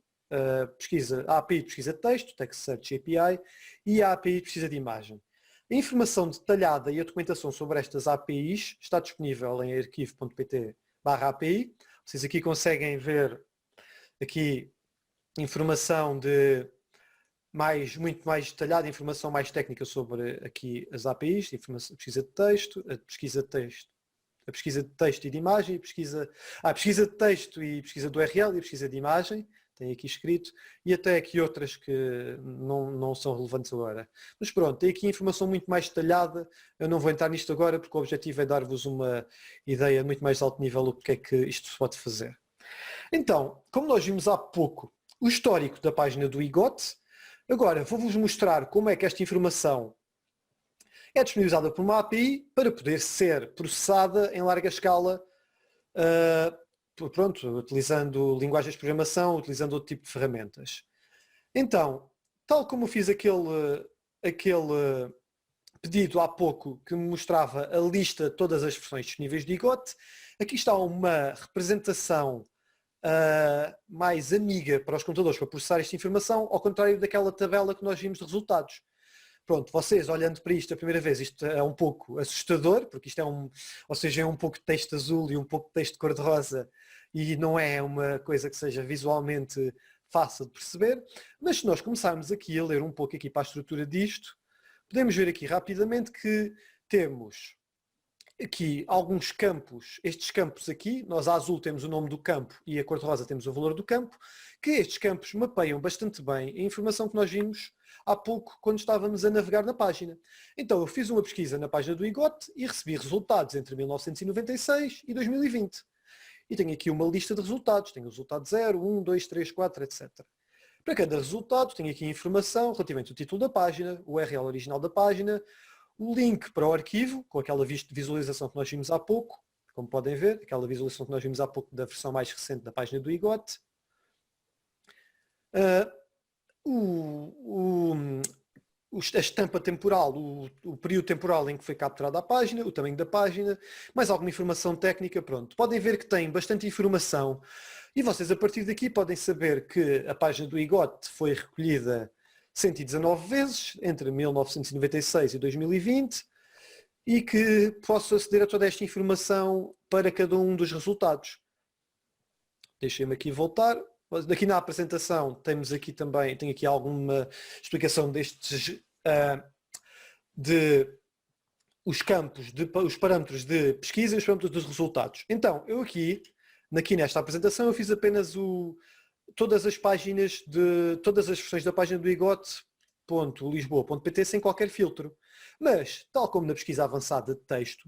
A API de pesquisa de texto, Text Search API, e a API de pesquisa de imagem. A informação detalhada e a documentação sobre estas APIs está disponível em arquivo.pt/API. Vocês aqui conseguem ver aqui informação muito mais detalhada, informação mais técnica sobre aqui as APIs, a pesquisa de texto, a pesquisa de texto e de imagem, a pesquisa de texto e pesquisa do URL e a pesquisa de imagem, tem aqui escrito, e até aqui outras que não são relevantes agora. Mas pronto, tem aqui informação muito mais detalhada, eu não vou entrar nisto agora porque o objetivo é dar-vos uma ideia muito mais alto nível do que é que isto se pode fazer. Então, como nós vimos há pouco o histórico da página do IGOT, agora vou-vos mostrar como é que esta informação é disponibilizada por uma API para poder ser processada em larga escala, utilizando linguagens de programação, utilizando outro tipo de ferramentas. Então, tal como eu fiz aquele pedido há pouco que me mostrava a lista de todas as versões disponíveis de IGOT, aqui está uma representação mais amiga para os computadores para processar esta informação, ao contrário daquela tabela que nós vimos de resultados. Pronto, vocês olhando para isto a primeira vez, isto é um pouco assustador, porque isto é um pouco de texto azul e um pouco de texto de cor-de-rosa e não é uma coisa que seja visualmente fácil de perceber, mas se nós começarmos aqui a ler um pouco aqui para a estrutura disto, podemos ver aqui rapidamente que temos aqui alguns campos, estes campos aqui, nós a azul temos o nome do campo e a cor-de-rosa temos o valor do campo, que estes campos mapeiam bastante bem a informação que nós vimos há pouco quando estávamos a navegar na página. Então eu fiz uma pesquisa na página do IGOT e recebi resultados entre 1996 e 2020. E tenho aqui uma lista de resultados, tenho o resultado 0, 1, 2, 3, 4, etc. Para cada resultado tenho aqui informação relativamente ao título da página, o URL original da página, o link para o arquivo, com aquela visualização que nós vimos há pouco, como podem ver, aquela visualização que nós vimos há pouco da versão mais recente da página do IGOT. A estampa temporal, o período temporal em que foi capturada a página, o tamanho da página, mais alguma informação técnica, pronto. Podem ver que tem bastante informação e vocês a partir daqui podem saber que a página do IGOT foi recolhida 119 vezes entre 1996 e 2020 e que posso aceder a toda esta informação para cada um dos resultados. Deixem-me aqui voltar. Aqui na apresentação temos aqui também, tenho aqui alguma explicação destes os campos, os parâmetros de pesquisa e os parâmetros dos resultados. Então, eu aqui nesta apresentação eu fiz apenas todas as páginas todas as versões da página do igot.lisboa.pt sem qualquer filtro. Mas, tal como na pesquisa avançada de texto,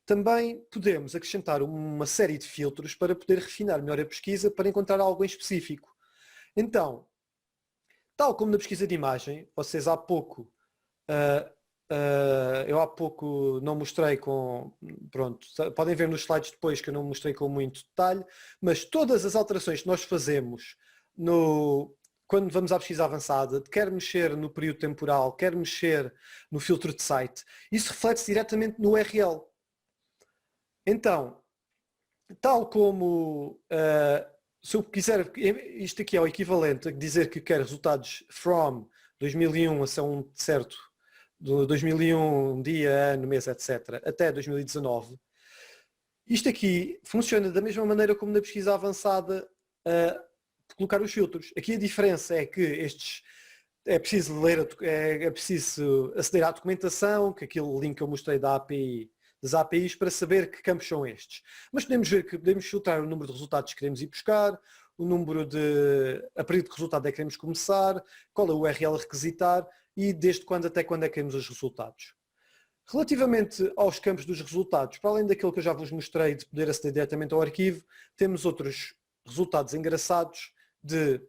também podemos acrescentar uma série de filtros para poder refinar melhor a pesquisa para encontrar algo em específico. Então, tal como na pesquisa de imagem, vocês há pouco, eu há pouco não mostrei pronto, podem ver nos slides depois que eu não mostrei com muito detalhe, mas todas as alterações que nós fazemos quando vamos à pesquisa avançada, quer mexer no período temporal, quer mexer no filtro de site, isso reflete-se diretamente no URL. Então, tal como se eu quiser, isto aqui é o equivalente a dizer que quer resultados from 2001 a ser um certo, do 2001, dia, ano, mês, etc., até 2019, isto aqui funciona da mesma maneira como na pesquisa avançada colocar os filtros. Aqui a diferença é que é preciso é preciso aceder à documentação, que aquele link que eu mostrei das APIs para saber que campos são estes. Mas podemos ver que podemos filtrar o número de resultados que queremos ir buscar, a partir de que resultado é que queremos começar, qual é o URL a requisitar e desde quando até quando é que queremos os resultados. Relativamente aos campos dos resultados, para além daquilo que eu já vos mostrei de poder aceder diretamente ao arquivo, temos outros resultados engraçados de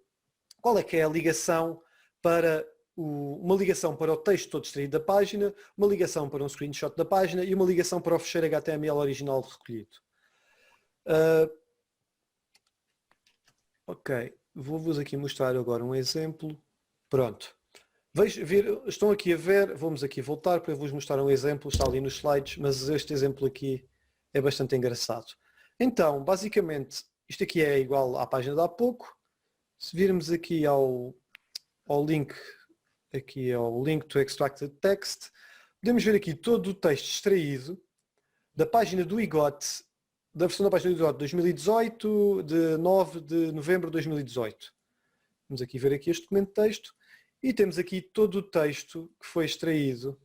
qual é que é a ligação para uma ligação para o texto todo extraído da página, uma ligação para um screenshot da página e uma ligação para o fecheiro HTML original recolhido. Ok, vou-vos aqui mostrar agora um exemplo. Pronto. Estão aqui a ver, vamos aqui voltar para vos mostrar um exemplo, está ali nos slides, mas este exemplo aqui é bastante engraçado. Então, basicamente, isto aqui é igual à página de há pouco. Se virmos aqui ao link, aqui é o link to extracted text, podemos ver aqui todo o texto extraído da página do IGOT, da versão da página do IGOT 2018, de 9 de novembro de 2018. Vamos aqui ver aqui este documento de texto e temos aqui todo o texto que foi extraído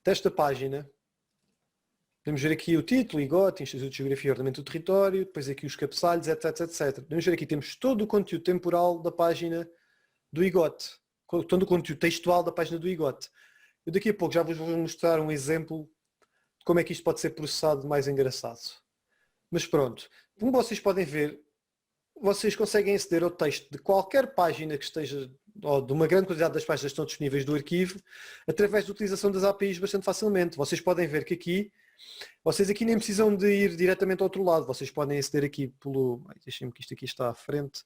desta página. Podemos ver aqui o título, IGOT, Instituto de Geografia e Ordenamento do Território, depois aqui os cabeçalhos, etc, etc. Podemos ver aqui, temos todo o conteúdo temporal da página do IGOT, todo o conteúdo textual da página do IGOT. Eu daqui a pouco já vos vou mostrar um exemplo de como é que isto pode ser processado mais engraçado. Mas pronto, como vocês podem ver, vocês conseguem aceder ao texto de qualquer página que esteja, ou de uma grande quantidade das páginas que estão disponíveis do arquivo, através da utilização das APIs bastante facilmente. Vocês podem ver que aqui, vocês aqui nem precisam de ir diretamente ao outro lado, vocês podem aceder aqui pelo... Deixem-me que isto aqui está à frente.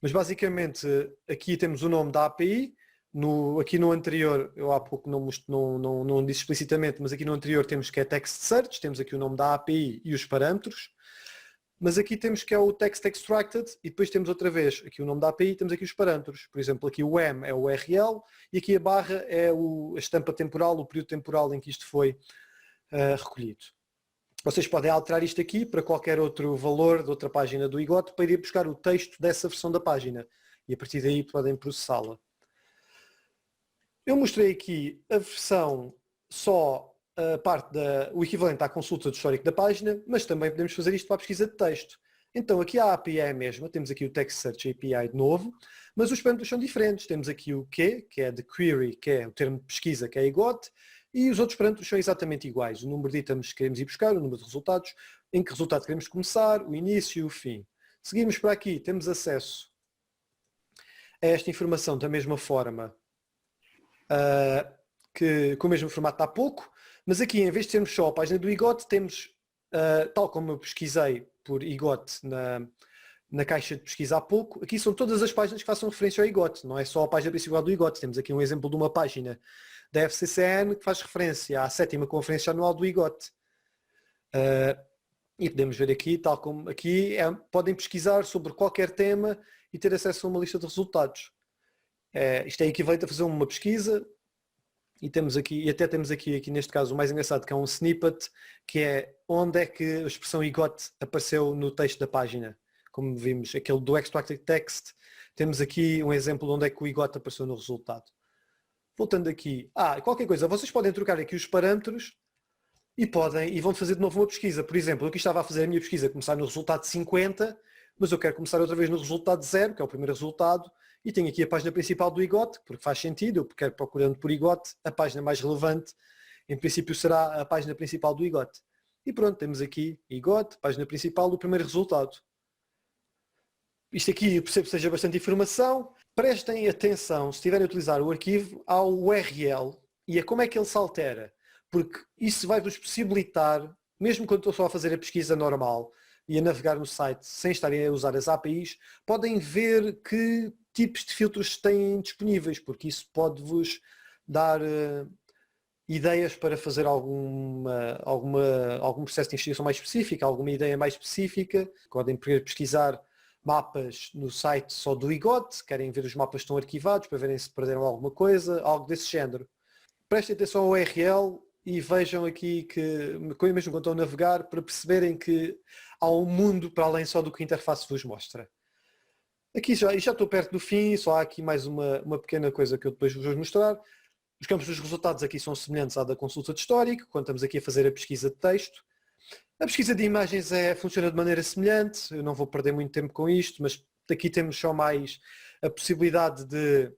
Mas basicamente aqui temos o nome da API, aqui no anterior, eu há pouco não disse explicitamente, mas aqui no anterior temos que é Text Search, temos aqui o nome da API e os parâmetros, mas aqui temos que é o Text Extracted e depois temos outra vez aqui o nome da API e temos aqui os parâmetros. Por exemplo, aqui o M é o URL e aqui a barra é a estampa temporal, o período temporal em que isto foi recolhido. Vocês podem alterar isto aqui para qualquer outro valor de outra página do IGOT para ir buscar o texto dessa versão da página e a partir daí podem processá-la. Eu mostrei aqui a versão só o equivalente à consulta do histórico da página, mas também podemos fazer isto para a pesquisa de texto. Então aqui a API é a mesma, temos aqui o Text Search API de novo, mas os parâmetros são diferentes. Temos aqui o que é de query, que é o termo de pesquisa, que é IGOT, e os outros parâmetros são exatamente iguais. O número de itens que queremos ir buscar, o número de resultados, em que resultado queremos começar, o início e o fim. Seguimos para aqui, temos acesso a esta informação da mesma forma que com o mesmo formato há pouco, mas aqui em vez de termos só a página do IGOT, temos, tal como eu pesquisei por IGOT na caixa de pesquisa há pouco, aqui são todas as páginas que façam referência ao IGOT, não é só a página principal do IGOT. Temos aqui um exemplo de uma página da FCCN que faz referência à 7ª Conferência Anual do IGOT. E podemos ver aqui, tal como aqui, podem pesquisar sobre qualquer tema e ter acesso a uma lista de resultados. Isto é equivalente a fazer uma pesquisa e temos aqui, e até temos aqui neste caso o mais engraçado, que é um snippet, que é onde é que a expressão IGOT apareceu no texto da página. Como vimos, aquele do Extracted Text, temos aqui um exemplo de onde é que o IGOT apareceu no resultado. Voltando aqui, qualquer coisa, vocês podem trocar aqui os parâmetros e vão fazer de novo uma pesquisa. Por exemplo, eu aqui estava a fazer a minha pesquisa, começar no resultado 50, mas eu quero começar outra vez no resultado 0, que é o primeiro resultado, e tenho aqui a página principal do IGOT, porque faz sentido, eu quero procurando por IGOT, a página mais relevante, em princípio será a página principal do IGOT. E pronto, temos aqui IGOT, página principal do primeiro resultado. Isto aqui eu percebo que seja bastante informação. Prestem atenção, se estiverem a utilizar o arquivo, ao URL e a como é que ele se altera, porque isso vai vos possibilitar, mesmo quando estou só a fazer a pesquisa normal e a navegar no site sem estarem a usar as APIs, podem ver que tipos de filtros têm disponíveis, porque isso pode-vos dar ideias para fazer algum processo de investigação mais específico, alguma ideia mais específica. Podem pesquisar mapas no site só do IGOT, querem ver os mapas que estão arquivados para verem se perderam alguma coisa, algo desse género. Prestem atenção ao URL e vejam aqui que, mesmo quando estão a navegar, para perceberem que há um mundo para além só do que a interface vos mostra. Aqui já estou perto do fim, só há aqui mais uma pequena coisa que eu depois vos vou mostrar. Os campos dos resultados aqui são semelhantes à da consulta de histórico, quando estamos aqui a fazer a pesquisa de texto. A pesquisa de imagens funciona de maneira semelhante, eu não vou perder muito tempo com isto, mas aqui temos só mais a possibilidade de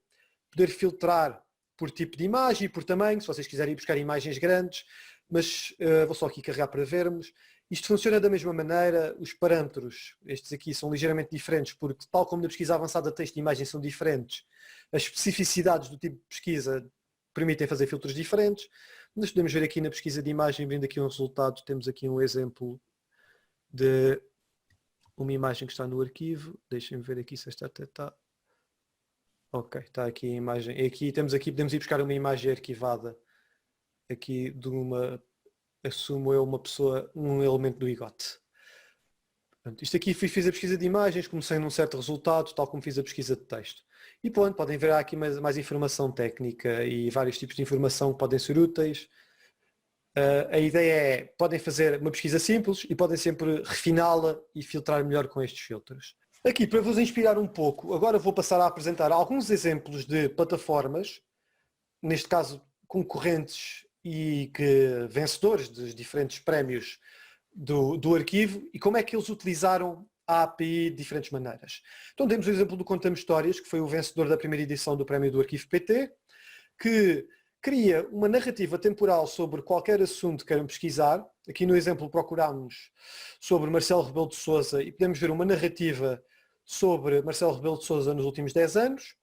poder filtrar por tipo de imagem e por tamanho, se vocês quiserem ir buscar imagens grandes, mas vou só aqui carregar para vermos. Isto funciona da mesma maneira, os parâmetros, estes aqui são ligeiramente diferentes, porque tal como na pesquisa avançada texto e imagem são diferentes, as especificidades do tipo de pesquisa permitem fazer filtros diferentes. Mas podemos ver aqui na pesquisa de imagem, vindo aqui um resultado, temos aqui um exemplo de uma imagem que está no arquivo. Deixem-me ver aqui se esta até está. Ok, está aqui a imagem. E aqui podemos ir buscar uma imagem arquivada aqui de assumo eu, uma pessoa, um elemento do IGOT. Portanto, isto aqui fiz a pesquisa de imagens, comecei num certo resultado, tal como fiz a pesquisa de texto. E pronto, podem ver aqui mais informação técnica e vários tipos de informação que podem ser úteis. A ideia é, podem fazer uma pesquisa simples e podem sempre refiná-la e filtrar melhor com estes filtros. Aqui, para vos inspirar um pouco, agora vou passar a apresentar alguns exemplos de plataformas, neste caso concorrentes e vencedores dos diferentes prémios do arquivo, e como é que eles utilizaram a API de diferentes maneiras. Então temos o exemplo do Conta-me Histórias, que foi o vencedor da primeira edição do prémio do Arquivo PT, que cria uma narrativa temporal sobre qualquer assunto que queiram pesquisar. Aqui no exemplo procurámos sobre Marcelo Rebelo de Sousa e podemos ver uma narrativa sobre Marcelo Rebelo de Sousa nos últimos 10 anos.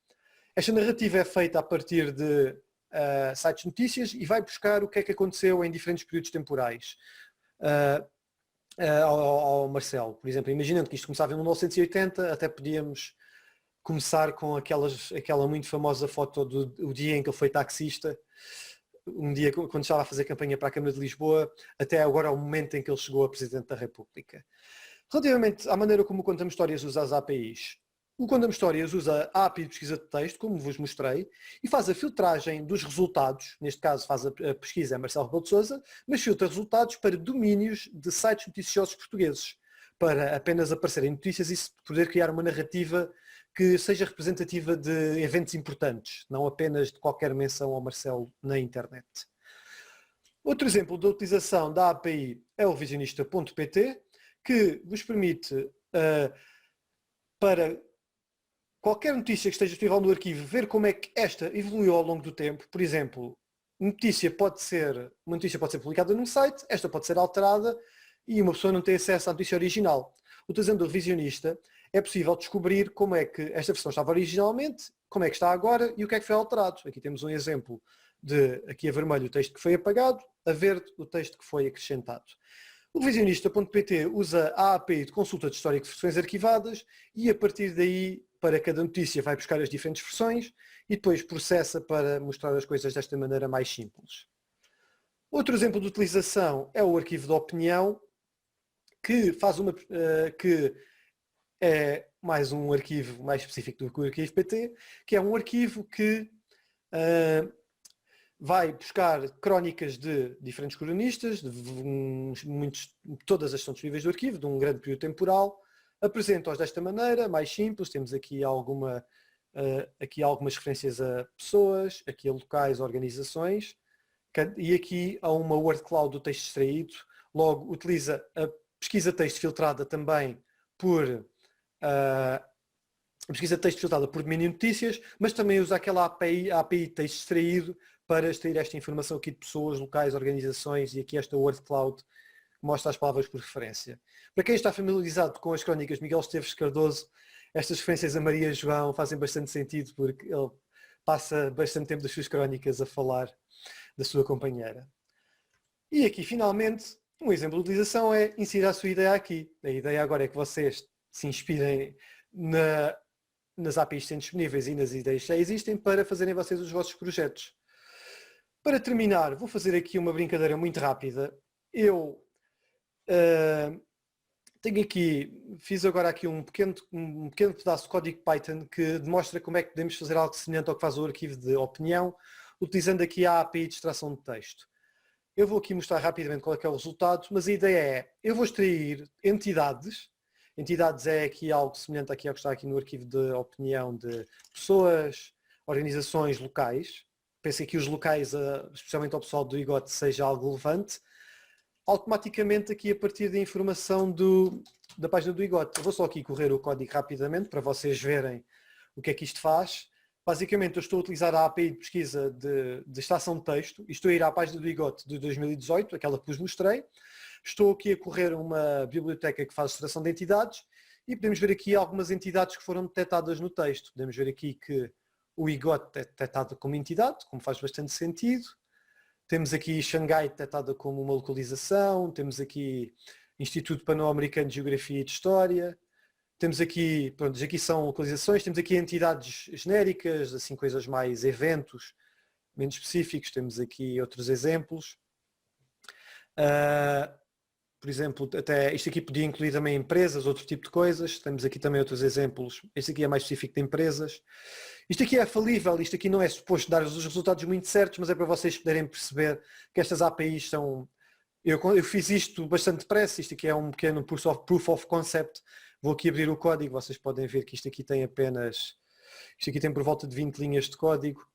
Esta narrativa é feita a partir de sites de notícias e vai buscar o que é que aconteceu em diferentes períodos temporais. Ao Marcelo, por exemplo, imaginando que isto começava em 1980, até podíamos começar com aquela muito famosa foto do dia em que ele foi taxista, um dia quando estava a fazer campanha para a Câmara de Lisboa, até agora ao momento em que ele chegou a Presidente da República. Relativamente à maneira como o Conta-me Histórias usa as APIs, o Conta-me Histórias usa a API de pesquisa de texto, como vos mostrei, e faz a filtragem dos resultados, neste caso faz a pesquisa Marcelo Rebelo de Sousa, mas filtra resultados para domínios de sites noticiosos portugueses, para apenas aparecerem notícias e poder criar uma narrativa que seja representativa de eventos importantes, não apenas de qualquer menção ao Marcelo na internet. Outro exemplo da utilização da API é o revisionista.pt, que vos permite, para qualquer notícia que esteja disponível no arquivo, ver como é que esta evoluiu ao longo do tempo. Por exemplo, uma notícia pode ser publicada num site, esta pode ser alterada e uma pessoa não tem acesso à notícia original. Utilizando o revisionista, é possível descobrir como é que esta versão estava originalmente, como é que está agora e o que é que foi alterado. Aqui temos um exemplo de, aqui a vermelho, o texto que foi apagado, a verde, o texto que foi acrescentado. O revisionista.pt usa a API de consulta de histórico de versões arquivadas e a partir daí, para cada notícia, vai buscar as diferentes versões e depois processa para mostrar as coisas desta maneira mais simples. Outro exemplo de utilização é o arquivo de opinião, que que é mais um arquivo mais específico do que o arquivo PT, que é um arquivo que vai buscar crónicas de diferentes cronistas, todas as são disponíveis do arquivo, de um grande período temporal, apresenta-os desta maneira, mais simples, temos aqui algumas referências a pessoas, aqui a locais, organizações, e aqui há uma word cloud do texto extraído, logo utiliza a pesquisa de texto filtrada também por domínio de notícias, mas também usa aquela API de texto extraído para extrair esta informação aqui de pessoas, locais, organizações, e aqui esta word cloud mostra as palavras por referência. Para quem está familiarizado com as crónicas de Miguel Esteves Cardoso, estas referências a Maria João fazem bastante sentido porque ele passa bastante tempo das suas crónicas a falar da sua companheira. E aqui, finalmente, um exemplo de utilização é inserir a sua ideia aqui. A ideia agora é que vocês se inspirem nas APIs que têm disponíveis e nas ideias que já existem para fazerem vocês os vossos projetos. Para terminar, vou fazer aqui uma brincadeira muito rápida. Eu fiz agora aqui um pequeno pedaço de código Python que demonstra como é que podemos fazer algo semelhante ao que faz o arquivo de opinião, utilizando aqui a API de extração de texto. Eu vou aqui mostrar rapidamente qual é que é o resultado, mas a ideia é, eu vou extrair entidades é aqui algo semelhante aqui ao que está aqui no arquivo de opinião de pessoas, organizações, locais. Pensem que os locais, especialmente ao pessoal do IGOT, seja algo relevante. Automaticamente aqui a partir da informação da página do IGOT. Eu vou só aqui correr o código rapidamente para vocês verem o que é que isto faz. Basicamente eu estou a utilizar a API de pesquisa de extração de texto e estou a ir à página do IGOT de 2018, aquela que vos mostrei. Estou aqui a correr uma biblioteca que faz extração de entidades e podemos ver aqui algumas entidades que foram detectadas no texto. Podemos ver aqui que o IGOT é detectado como entidade, como faz bastante sentido. Temos aqui Xangai detectada como uma localização, temos aqui Instituto Pan-Americano de Geografia e de História, temos aqui, pronto, aqui são localizações, temos aqui entidades genéricas, assim coisas mais eventos, menos específicos, temos aqui outros exemplos. Por exemplo, até isto aqui podia incluir também empresas, outro tipo de coisas. Temos aqui também outros exemplos. Este aqui é mais específico de empresas. Isto aqui é falível, isto aqui não é suposto dar os resultados muito certos, mas é para vocês poderem perceber que estas APIs são... Eu fiz isto bastante depressa, isto aqui é um pequeno proof of concept. Vou aqui abrir o código, vocês podem ver que isto aqui tem apenas... Isto aqui tem por volta de 20 linhas de código.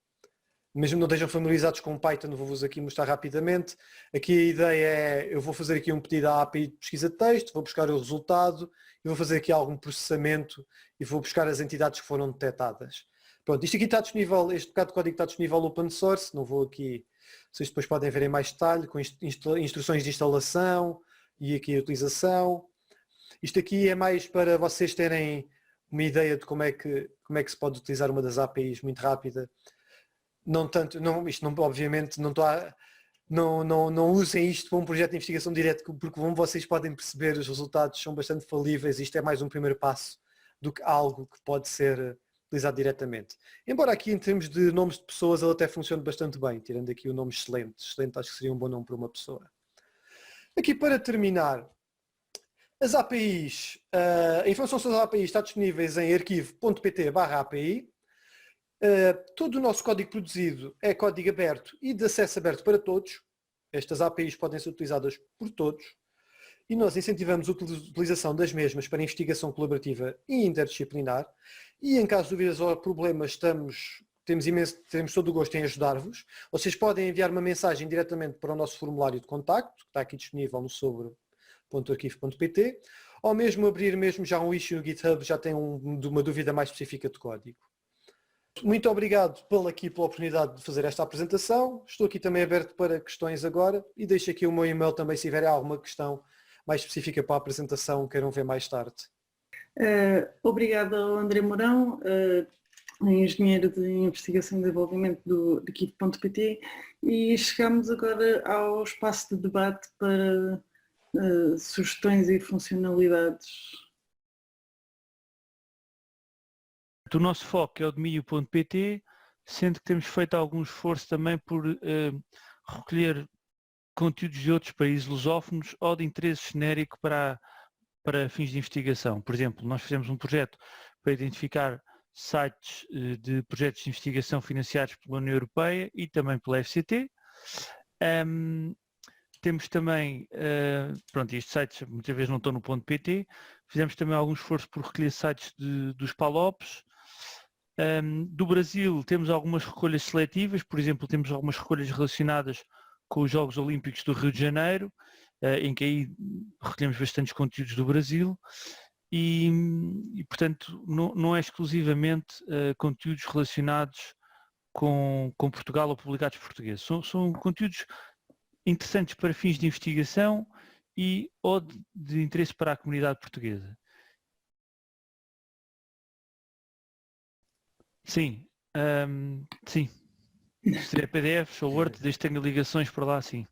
Mesmo não estejam familiarizados com Python, vou-vos aqui mostrar rapidamente. Aqui a ideia é, eu vou fazer aqui um pedido à API de pesquisa de texto, vou buscar o resultado e vou fazer aqui algum processamento e vou buscar as entidades que foram detectadas. Pronto, isto aqui está disponível, este bocado de código está disponível open source, não vou aqui, vocês depois podem ver em mais detalhe, com instruções de instalação e aqui a utilização. Isto aqui é mais para vocês terem uma ideia de como é que se pode utilizar uma das APIs muito rápida. Não tanto, isto não, obviamente não usem isto para um projeto de investigação direto, porque como vocês podem perceber, os resultados são bastante falíveis, isto é mais um primeiro passo do que algo que pode ser utilizado diretamente. Embora aqui em termos de nomes de pessoas ele até funcione bastante bem, tirando aqui o nome excelente. Excelente acho que seria um bom nome para uma pessoa. Aqui para terminar, as APIs, a informação sobre as APIs está disponível em arquivo.pt/API. Todo o nosso código produzido é código aberto e de acesso aberto para todos. Estas APIs podem ser utilizadas por todos e nós incentivamos a utilização das mesmas para investigação colaborativa e interdisciplinar e em caso de dúvidas ou problemas estamos temos todo o gosto em ajudar-vos. Vocês podem enviar uma mensagem diretamente para o nosso formulário de contacto, que está aqui disponível no sobre.arquivo.pt, ou mesmo abrir mesmo já um issue no GitHub, já tem uma dúvida mais específica de código. Muito obrigado pela oportunidade de fazer esta apresentação. Estou aqui também aberto para questões agora e deixo aqui o meu e-mail também se tiverem alguma questão mais específica para a apresentação queiram ver mais tarde. Obrigada ao André Mourão, engenheiro de investigação e desenvolvimento do arquivo.pt, e chegamos agora ao espaço de debate para sugestões e funcionalidades. O nosso foco é o domínio.pt, sendo que temos feito algum esforço também por recolher conteúdos de outros países lusófonos ou de interesse genérico para fins de investigação. Por exemplo, nós fizemos um projeto para identificar sites de projetos de investigação financiados pela União Europeia e também pela FCT. Temos também, estes sites muitas vezes não estão no .pt, fizemos também algum esforço por recolher sites dos PALOPs. Do Brasil temos algumas recolhas seletivas, por exemplo, temos algumas recolhas relacionadas com os Jogos Olímpicos do Rio de Janeiro, em que aí recolhemos bastantes conteúdos do Brasil e portanto, não é exclusivamente conteúdos relacionados com Portugal ou publicados portugueses. São conteúdos interessantes para fins de investigação ou de interesse para a comunidade portuguesa. Sim, sim. Se tiver PDFs ou Word, desde que tenha ligações para lá, sim.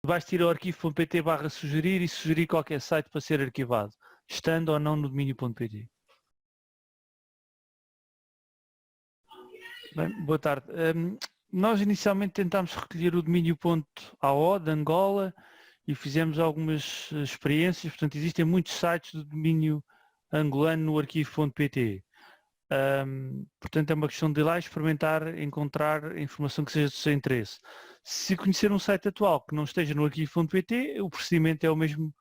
Basta ir ao arquivo.pt/sugerir e sugerir qualquer site para ser arquivado, estando ou não no domínio.pt. Bem, boa tarde. Nós inicialmente tentámos recolher o domínio.ao de Angola e fizemos algumas experiências, portanto existem muitos sites do domínio angolano no arquivo.pt. Portanto é uma questão de ir lá experimentar, encontrar informação que seja do seu interesse. Se conhecer um site atual que não esteja no arquivo.pt, o procedimento é o mesmo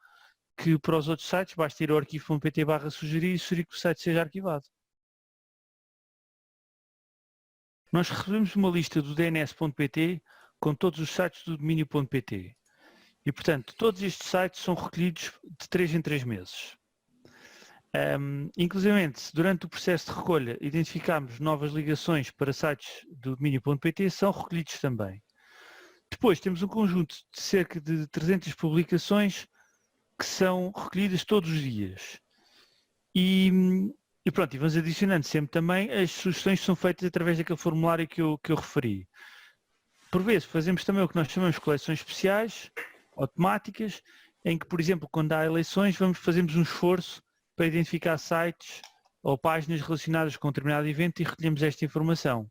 que para os outros sites, basta ir ao arquivo.pt/sugerir e sugerir que o site seja arquivado. Nós recebemos uma lista do dns.pt com todos os sites do domínio.pt e, portanto, todos estes sites são recolhidos de 3 em 3 meses. Inclusive, se durante o processo de recolha identificarmos novas ligações para sites do domínio.pt, são recolhidos também. Depois temos um conjunto de cerca de 300 publicações que são recolhidas todos os dias. E vamos adicionando sempre também as sugestões que são feitas através daquele formulário que eu referi. Por vezes fazemos também o que nós chamamos de coleções especiais, automáticas, em que, por exemplo, quando há eleições, fazemos um esforço para identificar sites ou páginas relacionadas com um determinado evento e recolhemos esta informação.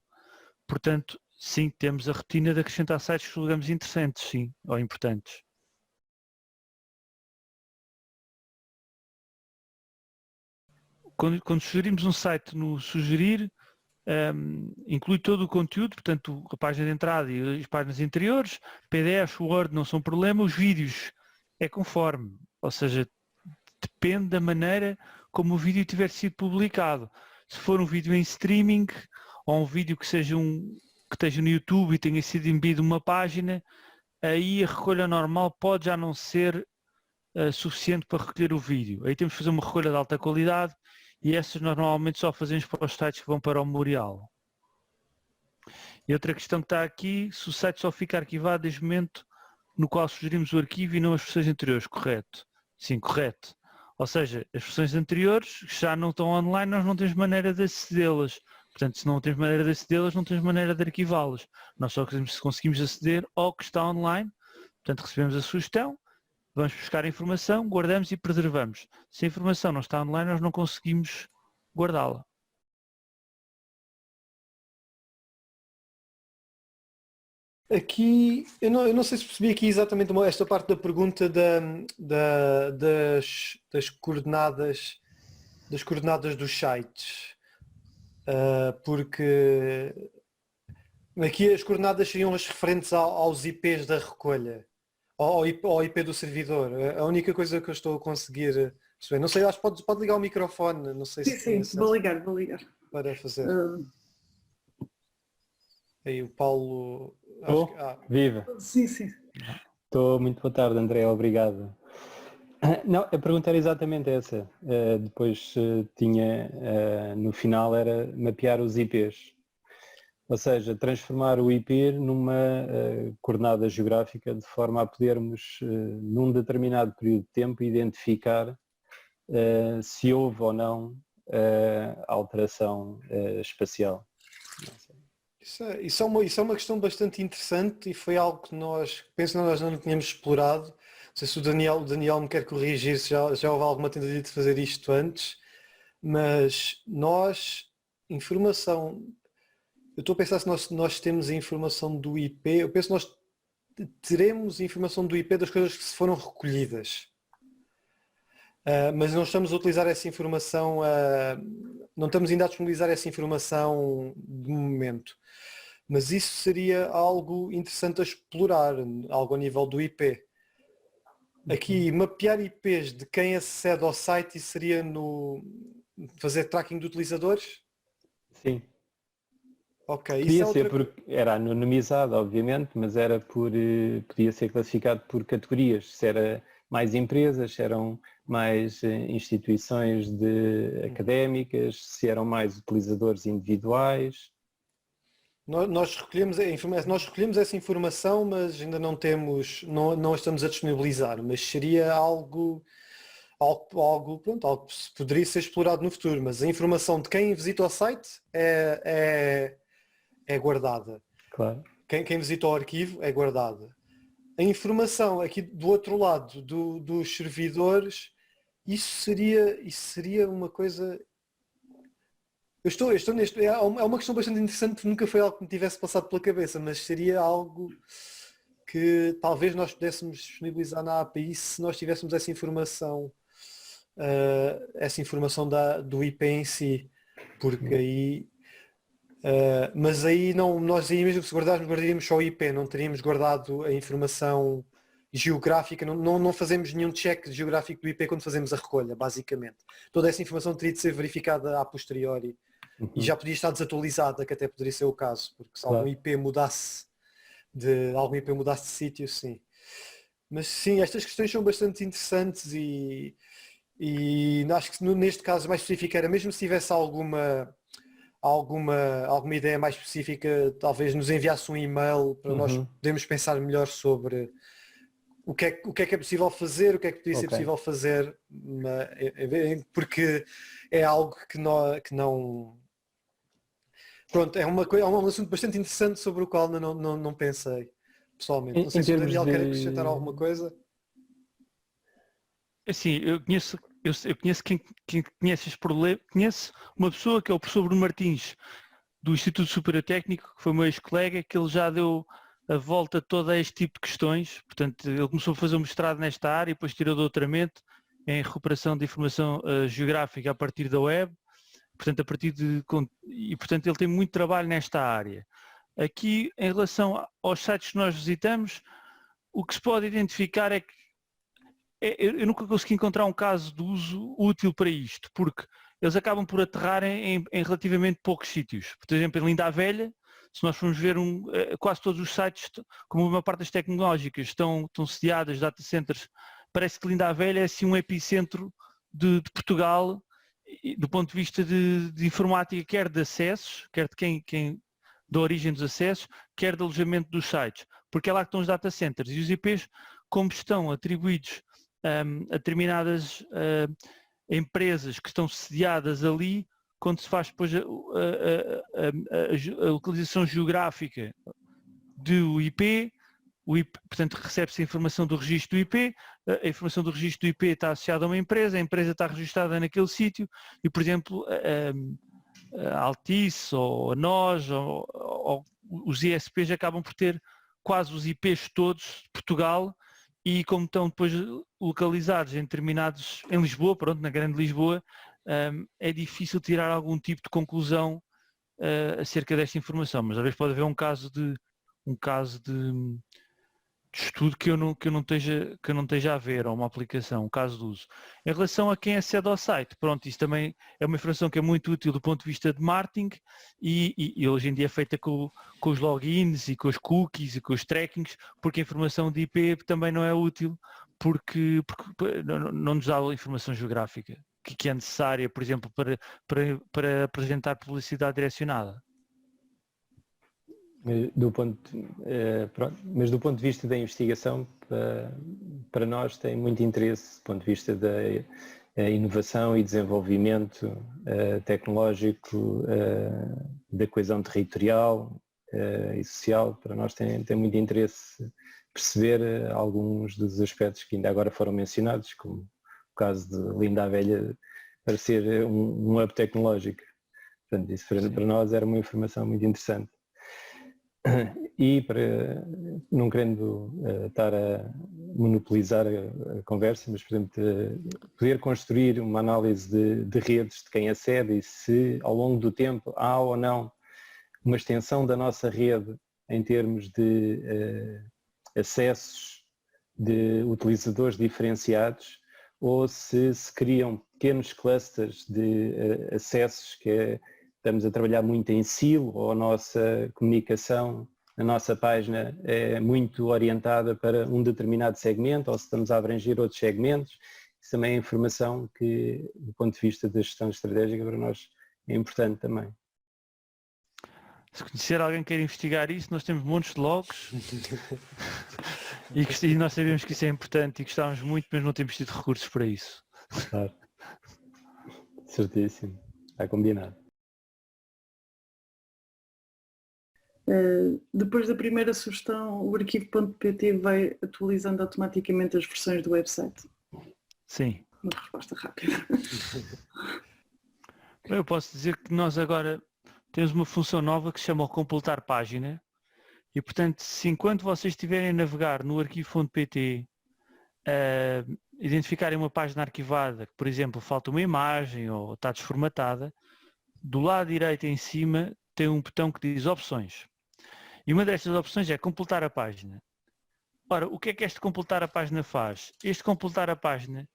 Portanto, sim, temos a rotina de acrescentar sites que julgamos interessantes, sim, ou importantes. Quando sugerimos um site no sugerir, inclui todo o conteúdo, portanto a página de entrada e as páginas interiores, PDF, Word não são problema, os vídeos é conforme, ou seja, depende da maneira como o vídeo tiver sido publicado. Se for um vídeo em streaming ou um vídeo que esteja no YouTube e tenha sido embebido uma página, aí a recolha normal pode já não ser suficiente para recolher o vídeo. Aí temos que fazer uma recolha de alta qualidade e essas normalmente só fazemos para os sites que vão para o memorial. E outra questão que está aqui, se o site só fica arquivado desde o momento no qual sugerimos o arquivo e não as versões anteriores, correto? Sim, correto. Ou seja, as versões anteriores que já não estão online, nós não temos maneira de acedê-las. Portanto, se não temos maneira de acedê-las, não temos maneira de arquivá-las. Nós só conseguimos aceder ao que está online. Portanto, recebemos a sugestão, vamos buscar a informação, guardamos e preservamos. Se a informação não está online, nós não conseguimos guardá-la. Aqui, eu não sei se percebi aqui exatamente esta parte da pergunta das coordenadas dos sites, porque aqui as coordenadas seriam as referentes aos IPs da recolha, ao IP do servidor. A única coisa que eu estou a conseguir perceber, não sei, acho que pode ligar o microfone, não sei se... Sim, vou ligar. para fazer. Uh, Aí o Paulo... Oh, viva! sim, sim. Estou muito boa tarde, André, obrigado. Não, a pergunta era exatamente essa. Depois tinha, no final, era mapear os IPs. Ou seja, transformar o IP numa coordenada geográfica de forma a podermos, num determinado período de tempo, identificar se houve ou não alteração espacial. Isso é uma questão bastante interessante e foi algo que penso que nós não tínhamos explorado. Não sei se o Daniel me quer corrigir se já houve alguma tentativa de fazer isto antes, mas eu estou a pensar se nós temos a informação do IP, eu penso que nós teremos informação do IP das coisas que se foram recolhidas. Mas não estamos a utilizar essa informação, não estamos ainda a disponibilizar essa informação de momento. Mas isso seria algo interessante a explorar, algo a nível do IP. Aqui, mapear IPs de quem acede ao site, isso seria fazer tracking de utilizadores? Sim. Ok. Podia ser porque era anonimizado, obviamente, mas podia ser classificado por categorias. Se era mais empresas, se eram mais instituições académicas, se eram mais utilizadores individuais. Nós recolhemos essa informação, mas ainda não não estamos a disponibilizar, mas seria algo que poderia ser explorado no futuro, mas a informação de quem visita o site é guardada. Claro. Quem visita o arquivo é guardada. A informação aqui do outro lado dos servidores, isso seria uma coisa... Eu estou neste... É uma questão bastante interessante, nunca foi algo que me tivesse passado pela cabeça, mas seria algo que talvez nós pudéssemos disponibilizar na API se nós tivéssemos essa informação do IP em si, porque aí... mas aí nós aí mesmo se guardaríamos só o IP, não teríamos guardado a informação geográfica, não fazemos nenhum check geográfico do IP quando fazemos a recolha, basicamente. Toda essa informação teria de ser verificada a posteriori e já podia estar desatualizada, que até poderia ser o caso, porque se algum IP mudasse de sítio, sim. Mas sim, estas questões são bastante interessantes e acho que neste caso mais específico era mesmo se tivesse alguma ideia mais específica, talvez nos enviasse um e-mail para nós podermos pensar melhor sobre o que é possível fazer, o que é que podia ser possível fazer, porque é algo que não... Pronto, é um assunto bastante interessante sobre o qual não pensei, pessoalmente. Não sei se o Daniel quer acrescentar alguma coisa. Assim, eu conheço quem conhece este problema, conheço uma pessoa que é o professor Bruno Martins, do Instituto Superior Técnico, que foi meu ex-colega, que ele já deu a volta a todo este tipo de questões. Portanto, ele começou a fazer um mestrado nesta área e depois tirou doutoramento em recuperação de informação geográfica a partir da web. Portanto, portanto, ele tem muito trabalho nesta área. Aqui, em relação aos sites que nós visitamos, o que se pode identificar é que eu nunca consegui encontrar um caso de uso útil para isto, porque eles acabam por aterrar em relativamente poucos sítios. Por exemplo, em Linda a Velha, se nós formos ver quase todos os sites, como a maior parte das tecnológicas estão sediadas, data centers, parece que Linda a Velha é assim um epicentro de Portugal, do ponto de vista de informática, quer de acessos, quer de quem da origem dos acessos, quer de alojamento dos sites, porque é lá que estão os data centers e os IPs, como estão atribuídos a determinadas empresas que estão sediadas ali, quando se faz depois a localização geográfica do IP, portanto recebe-se a informação do registro do IP, a informação do registro do IP está associada a uma empresa, a empresa está registada naquele sítio e, por exemplo, a Altice ou a NOS ou os ISPs acabam por ter quase os IPs todos de Portugal e como estão depois localizados em Lisboa, pronto, na grande Lisboa, é difícil tirar algum tipo de conclusão acerca desta informação, mas às vezes pode haver um caso de estudo que eu não esteja a ver, ou uma aplicação, um caso de uso. Em relação a quem acede ao site, pronto, isso também é uma informação que é muito útil do ponto de vista de marketing e hoje em dia é feita com os logins e com os cookies e com os trackings, porque a informação de IP também não é útil, porque não nos dá a informação geográfica que é necessária, por exemplo, para apresentar publicidade direcionada. Mas do ponto de vista da investigação, para nós tem muito interesse do ponto de vista da inovação e desenvolvimento tecnológico, da coesão territorial e social. Para nós tem muito interesse perceber alguns dos aspectos que ainda agora foram mencionados, como o caso de Linda a Velha, para ser um hub tecnológico. Portanto, isso para nós era uma informação muito interessante. E não querendo estar a monopolizar a conversa, mas por exemplo, poder construir uma análise de redes de quem acede e se ao longo do tempo há ou não uma extensão da nossa rede em termos de acessos de utilizadores diferenciados, ou se criam pequenos clusters de acessos que estamos a trabalhar muito em silo, ou a nossa comunicação, a nossa página é muito orientada para um determinado segmento, ou se estamos a abranger outros segmentos. Isso também é informação que, do ponto de vista da gestão estratégica, para nós é importante também. Se conhecer alguém que queira investigar isso, nós temos montes de logs e nós sabemos que isso é importante e gostávamos muito, mas não temos tido recursos para isso. Claro. Certíssimo. Está combinado. Depois da primeira sugestão, o arquivo.pt vai atualizando automaticamente as versões do website. Sim. Uma resposta rápida. Eu posso dizer que nós agora temos uma função nova que se chama o completar página e, portanto, se enquanto vocês estiverem a navegar no arquivo.pt identificarem uma página arquivada, que, por exemplo, falta uma imagem ou está desformatada, do lado direito em cima tem um botão que diz opções. E uma destas opções é completar a página. Ora, o que é que este completar a página faz? Este completar a página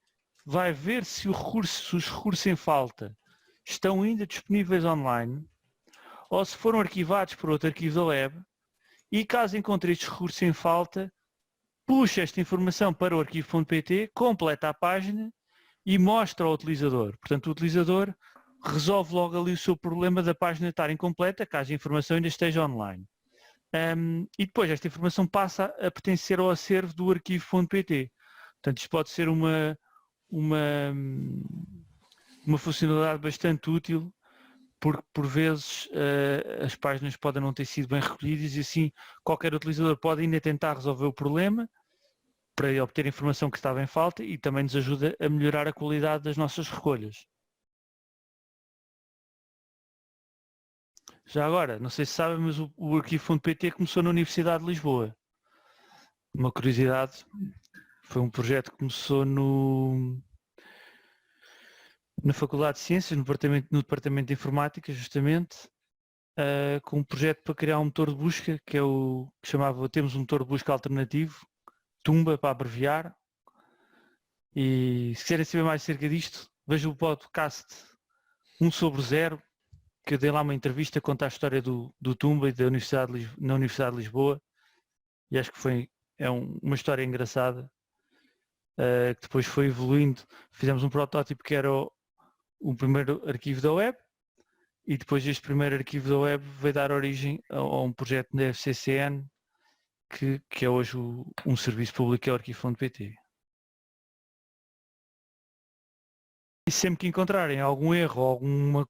vai ver se os recursos em falta estão ainda disponíveis online ou se foram arquivados por outro arquivo da web e caso encontre estes recursos em falta, puxa esta informação para o arquivo.pt, completa a página e mostra ao utilizador. Portanto, o utilizador resolve logo ali o seu problema da página estar incompleta, caso a informação ainda esteja online. E depois esta informação passa a pertencer ao acervo do arquivo.pt. Portanto, isto pode ser uma funcionalidade bastante útil, porque por vezes as páginas podem não ter sido bem recolhidas e assim qualquer utilizador pode ainda tentar resolver o problema para obter a informação que estava em falta e também nos ajuda a melhorar a qualidade das nossas recolhas. Já agora, não sei se sabem, mas o arquivo.pt começou na Universidade de Lisboa. Uma curiosidade, foi um projeto que começou na Faculdade de Ciências, no Departamento de Informática, justamente, com um projeto para criar um motor de busca, que é temos um motor de busca alternativo, Tumba, para abreviar. E se quiserem saber mais acerca disto, vejam o podcast 1/0, que eu dei lá uma entrevista a contar a história do Tumba e na Universidade de Lisboa, e acho que é uma história engraçada, que depois foi evoluindo. Fizemos um protótipo que era o primeiro arquivo da web, e depois este primeiro arquivo da web veio dar origem a um projeto da FCCN, que é hoje um serviço público, que é o arquivo.pt. E sempre que encontrarem algum erro ou alguma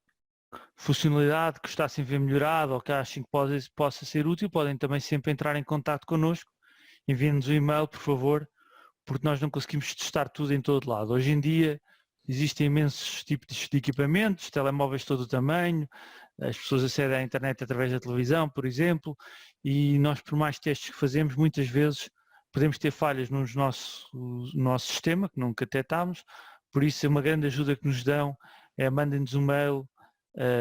funcionalidade que gostassem de ver melhorada ou que achem que possa ser útil, podem também sempre entrar em contato connosco, enviem-nos um e-mail, por favor, porque nós não conseguimos testar tudo em todo lado. Hoje em dia existem imensos tipos de equipamentos, telemóveis de todo o tamanho, as pessoas acedem à internet através da televisão, por exemplo, e nós, por mais testes que fazemos, muitas vezes podemos ter falhas no nosso sistema, que nunca detectámos. Por isso, uma grande ajuda que nos dão é mandem-nos um mail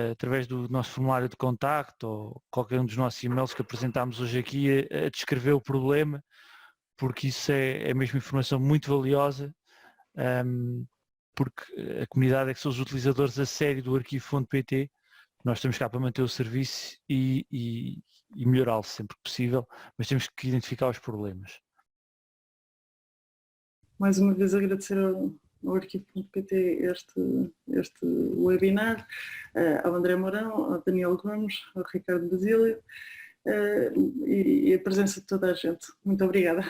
através do nosso formulário de contacto ou qualquer um dos nossos e-mails que apresentámos hoje aqui a descrever o problema, porque isso é mesmo informação muito valiosa, porque a comunidade é que são os utilizadores a sério do arquivo.pt. Nós estamos cá para manter o serviço e melhorá-lo sempre que possível, mas temos que identificar os problemas. Mais uma vez agradecer ao arquivo.pt este webinar, ao André Mourão, ao Daniel Gomes, ao Ricardo Basílio e a presença de toda a gente. Muito obrigada.